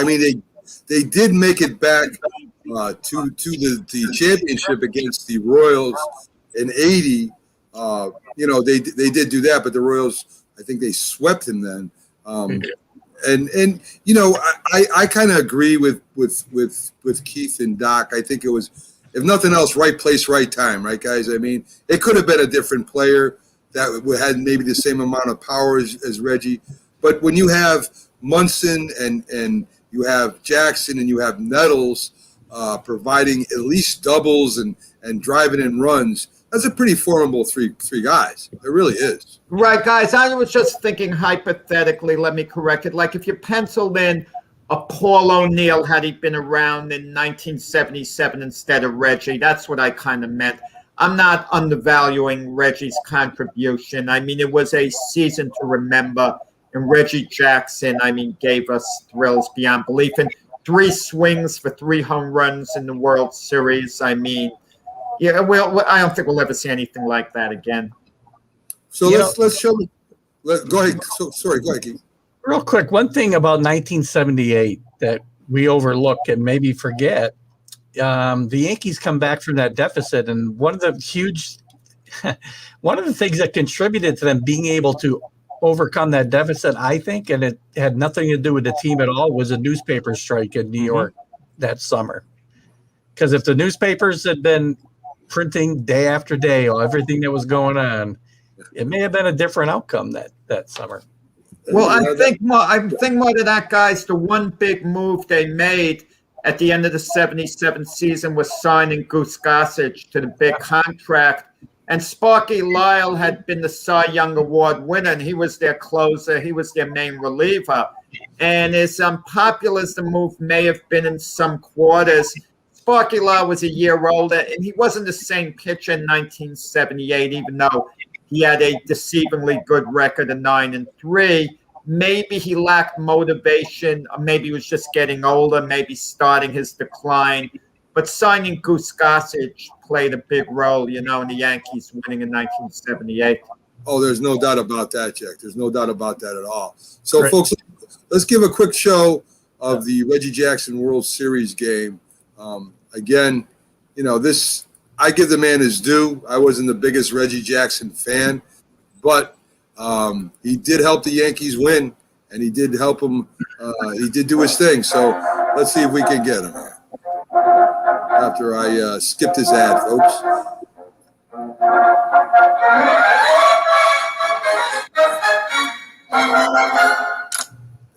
they did make it back to the championship against the Royals in '80. You know, they did do that, but the Royals, I think they swept him then. And you know, I kind of agree with Keith and Doc. I think it was, if nothing else, right place, right time, right, guys? I mean, it could have been a different player that had maybe the same amount of power as Reggie. But when you have Munson and you have Jackson and you have Nettles providing at least doubles and driving in runs, that's a pretty formidable three guys. It really is. Right, guys. I was just thinking hypothetically. Let me correct it. Like if you penciled in a Paul O'Neill had he been around in 1977 instead of Reggie, that's what I kind of meant. I'm not undervaluing Reggie's contribution. I mean, it was a season to remember. And Reggie Jackson, I mean, gave us thrills beyond belief. And 3 swings for 3 home runs in the World Series. I mean, yeah, well, I don't think we'll ever see anything like that again. So let's show me. Go ahead. Sorry, go ahead, Keith. Real quick, one thing about 1978 that we overlook and maybe forget, the Yankees come back from that deficit, and one of the things that contributed to them being able to overcome that deficit, I think, and it had nothing to do with the team at all, was a newspaper strike in New York. that summer. Because if the newspapers had been printing day after day on everything that was going on, it may have been a different outcome that summer. Well, I think more of that, guys, the one big move they made at the end of the 77 season was signing Goose Gossage to the big contract. And Sparky Lyle had been the Cy Young Award winner, and he was their closer. He was their main reliever. And as unpopular as the move may have been in some quarters, Sparky Lyle was a year older, and he wasn't the same pitcher in 1978, even though he had a deceivingly good record of 9-3. Maybe he lacked motivation, or maybe he was just getting older, maybe starting his decline. But signing Goose Gossage played a big role, in the Yankees winning in 1978. Oh, there's no doubt about that, Jack. There's no doubt about that at all. So, Right. folks, let's give a quick show of the Reggie Jackson World Series game. Again, I give the man his due. I wasn't the biggest Reggie Jackson fan, but he did help the Yankees win, and he did help him. He did do his thing. So let's see if we can get him after I skipped his ad, folks.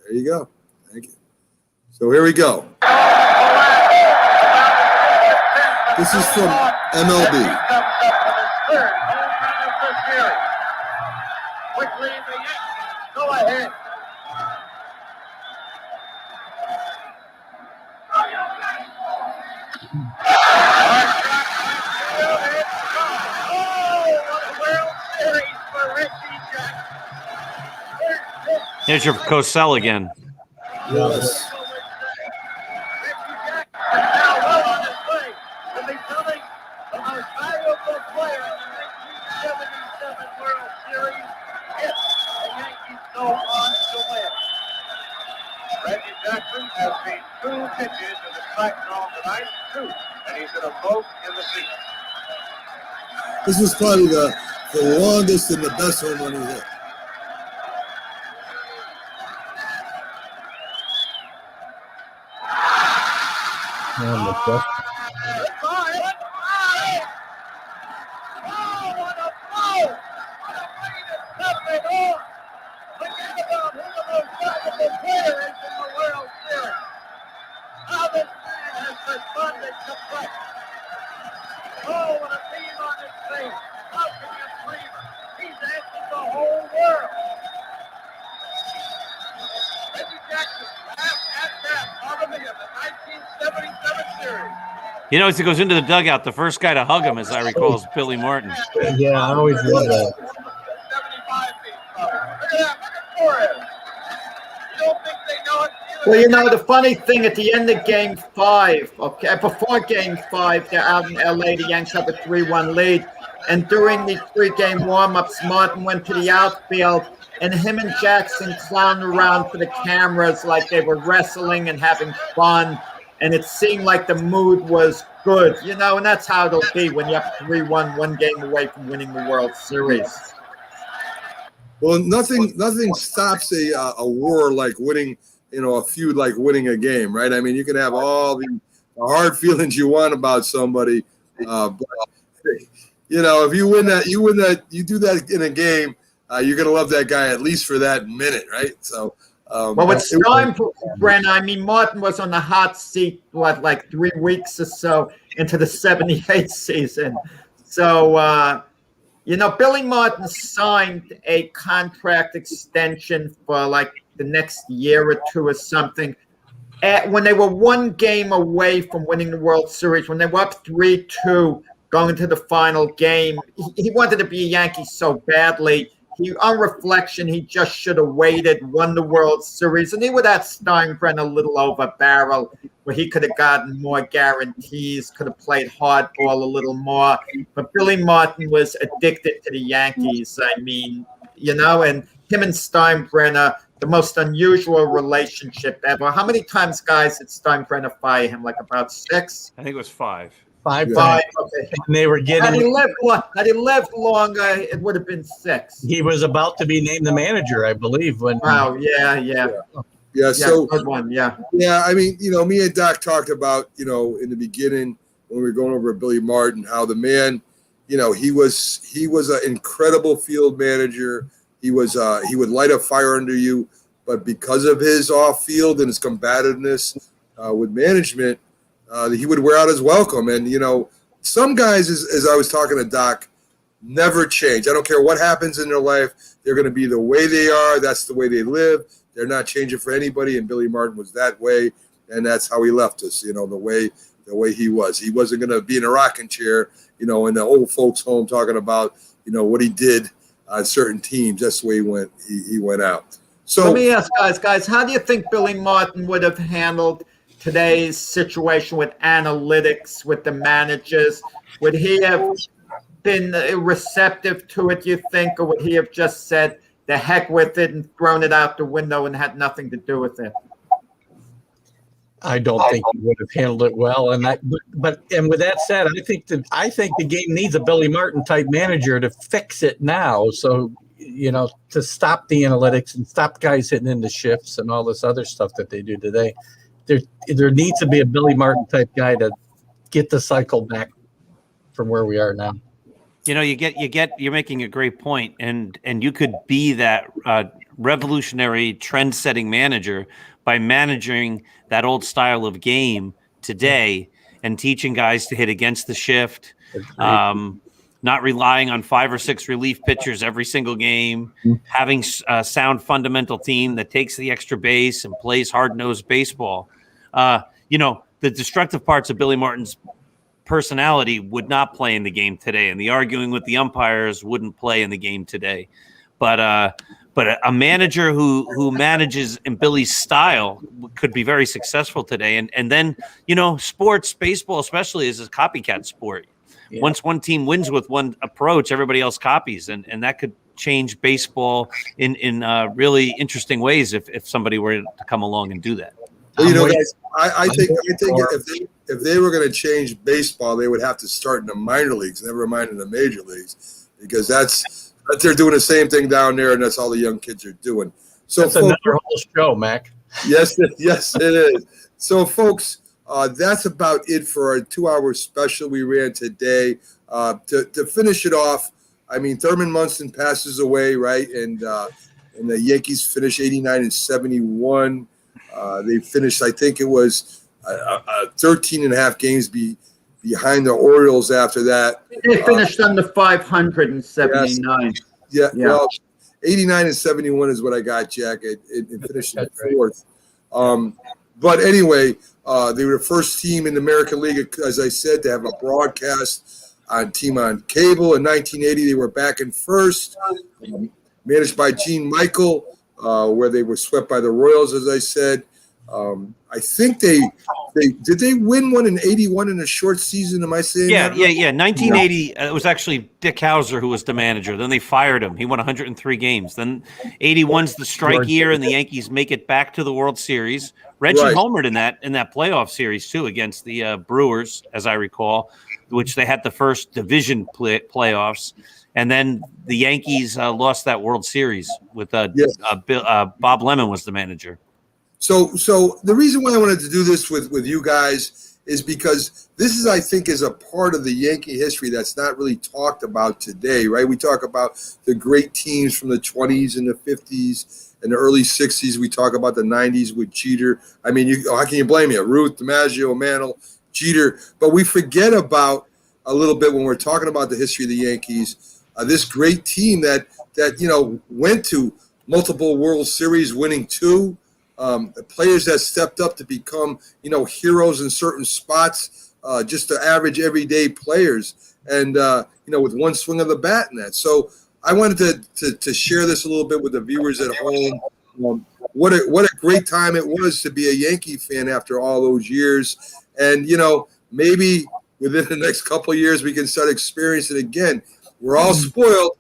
There you go. Thank you. So here we go. This is from MLB. Quickly, the Yankees go ahead. Here's your Cosell again. Yes. Reggie Jackson has made 2 pitches in the strike zone tonight, 2, and he's going to vote in the season. This was probably the longest and the best home run he hit. As he goes into the dugout, the first guy to hug him, as I recall, is Billy Martin. Yeah, I always love that. Well, the funny thing at the end of Game 5, before Game 5, they're out in LA. The Yanks have a 3-1 lead. And during the 3-game warm-ups, Martin went to the outfield, and him and Jackson clowned around for the cameras like they were wrestling and having fun. And it seemed like the mood was good, and that's how it'll be when you're up 3-1, 1 game away from winning the World Series. Well, nothing stops a war like winning, a feud like winning a game, right? I mean, you can have all the hard feelings you want about somebody, but if you win that, you do that in a game, you're gonna love that guy at least for that minute, right? So. Well, it's time for Brent. I mean, Martin was on the hot seat, like 3 weeks or so into the 78 season. So, Billy Martin signed a contract extension for like the next year or 2 or something. When they were 1 game away from winning the World Series, when they were up 3-2 going to the final game, he wanted to be a Yankee so badly. On reflection, he just should have waited, won the World Series, and he would have Steinbrenner a little over barrel, where he could have gotten more guarantees, could have played hardball a little more. But Billy Martin was addicted to the Yankees. I mean, and him and Steinbrenner, the most unusual relationship ever. How many times, guys, did Steinbrenner fire him? Like about 6? I think it was 5. 5 5. times. Okay. And they were getting. Had he lived longer, it would have been 6. He was about to be named the manager, I believe. When Wow, yeah. Yeah, so good one. Yeah. Yeah, I mean, me and Doc talked about, in the beginning when we were going over Billy Martin, how the man, he was an incredible field manager. He would light a fire under you, but because of his off field and his combativeness with management, he would wear out his welcome. And some guys, as I was talking to Doc, never change. I don't care what happens in their life; they're going to be the way they are. That's the way they live. They're not changing for anybody, and Billy Martin was that way, and that's how he left us. The way he was. He wasn't going to be in a rocking chair, in the old folks' home talking about, what he did on certain teams. That's the way he went out. So let me ask guys, how do you think Billy Martin would have handled today's situation with analytics, with the managers? Would he have been receptive to it, you think, or would he have just said, the heck with it and thrown it out the window and had nothing to do with it? I don't think he would have handled it well. And with that said, I think the game needs a Billy Martin type manager to fix it now. So, to stop the analytics and stop guys hitting into shifts and all this other stuff that they do today. There needs to be a Billy Martin type guy to get the cycle back from where we are now. You're making a great point, and you could be that revolutionary trend-setting manager by managing that old style of game today and teaching guys to hit against the shift, not relying on 5 or 6 relief pitchers every single game, having a sound fundamental team that takes the extra base and plays hard-nosed baseball. The destructive parts of Billy Martin's personality would not play in the game today, and the arguing with the umpires wouldn't play in the game today. But a manager who manages in Billy's style could be very successful today. And then, sports, baseball especially, is a copycat sport. Yeah. Once one team wins with one approach, everybody else copies, and that could change baseball in really interesting ways if somebody were to come along and do that. Well, guys, I think if they were going to change baseball, they would have to start in the minor leagues, never mind in the major leagues, because that's they're doing the same thing down there, and that's all the young kids are doing. So that's another whole show, Mac. Yes, it is. So, folks, that's about it for our 2-hour special we ran today. To finish it off, I mean, Thurman Munson passes away, right? And the Yankees finish 89-71. They finished, I think it was 13 and a half games behind the Orioles after that. They finished under 579. Yes. Yeah, well, 89-71 is what I got, Jack. It finished in fourth. But anyway, they were the first team in the American League, as I said, to have a broadcast on cable. In 1980, they were back in first, managed by Gene Michael, where they were swept by the Royals, as I said. I think they win one in 81 in a short season. Am I saying that? Yeah. 1980, it was actually Dick Hauser who was the manager. Then they fired him. He won 103 games. Then 81's the strike year, and the Yankees make it back to the World Series. Reggie homered in that playoff series too against the Brewers, as I recall, which they had the first division playoffs. And then the Yankees lost that World Series with Bob Lemon was the manager. So the reason why I wanted to do this with you guys is because this is, I think, is a part of the Yankee history that's not really talked about today, right? We talk about the great teams from the 20s and the 50s and the early 60s. We talk about the 90s with Jeter. I mean, how can you blame you? Ruth, DiMaggio, Mantle, Jeter. But we forget about a little bit when we're talking about the history of the Yankees, this great team that went to multiple World Series, winning 2. The players that stepped up to become, heroes in certain spots, just the average everyday players, and with one swing of the bat in that. So I wanted to share this a little bit with the viewers at home. What a great time it was to be a Yankee fan after all those years, and maybe within the next couple of years we can start experiencing it again. We're all spoiled.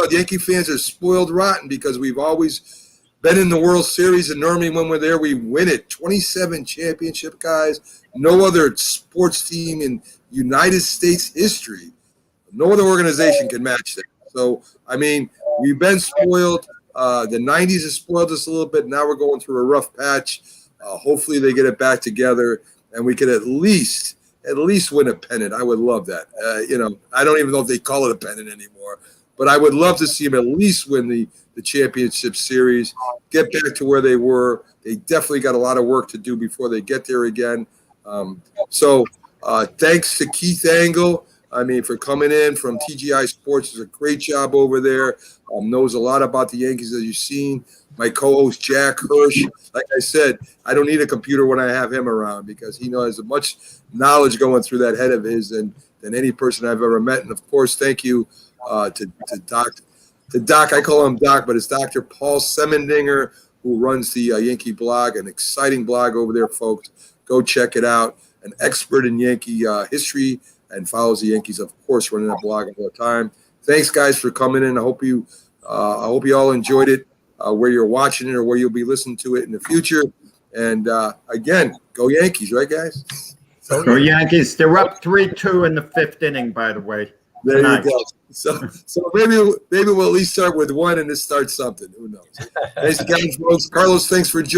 Yankee fans are spoiled rotten because we've always been in the World Series, and normally when we're there, we win it. 27 championship, guys. No other sports team in United States history, no other organization can match that. So, I mean, we've been spoiled. The 90s has spoiled us a little bit. Now we're going through a rough patch. Hopefully they get it back together, and we could at least win a pennant. I would love that. I don't even know if they call it a pennant anymore, but I would love to see them at least win the championship series, get back to where they were. They definitely got a lot of work to do before they get there again. So thanks to Keith Angle, for coming in from TGI Sports. Does a great job over there. Knows a lot about the Yankees, as you've seen. My co-host, Jack Hirsch. Like I said, I don't need a computer when I have him around because he knows as much knowledge going through that head of his than any person I've ever met. And, of course, thank you to Doc. I call him Doc, but it's Dr. Paul Semendinger, who runs the Yankee blog, an exciting blog over there, folks. Go check it out. An expert in Yankee history and follows the Yankees, of course, running that blog all the time. Thanks, guys, for coming in. I hope you all enjoyed it, where you're watching it or where you'll be listening to it in the future. And again, go Yankees, right, guys? Go Yankees. They're up 3-2 in the 5th inning, by the way. There tonight. you go. So maybe we'll at least start with one and just start something. Who knows? Thanks again, folks. Carlos, thanks for joining.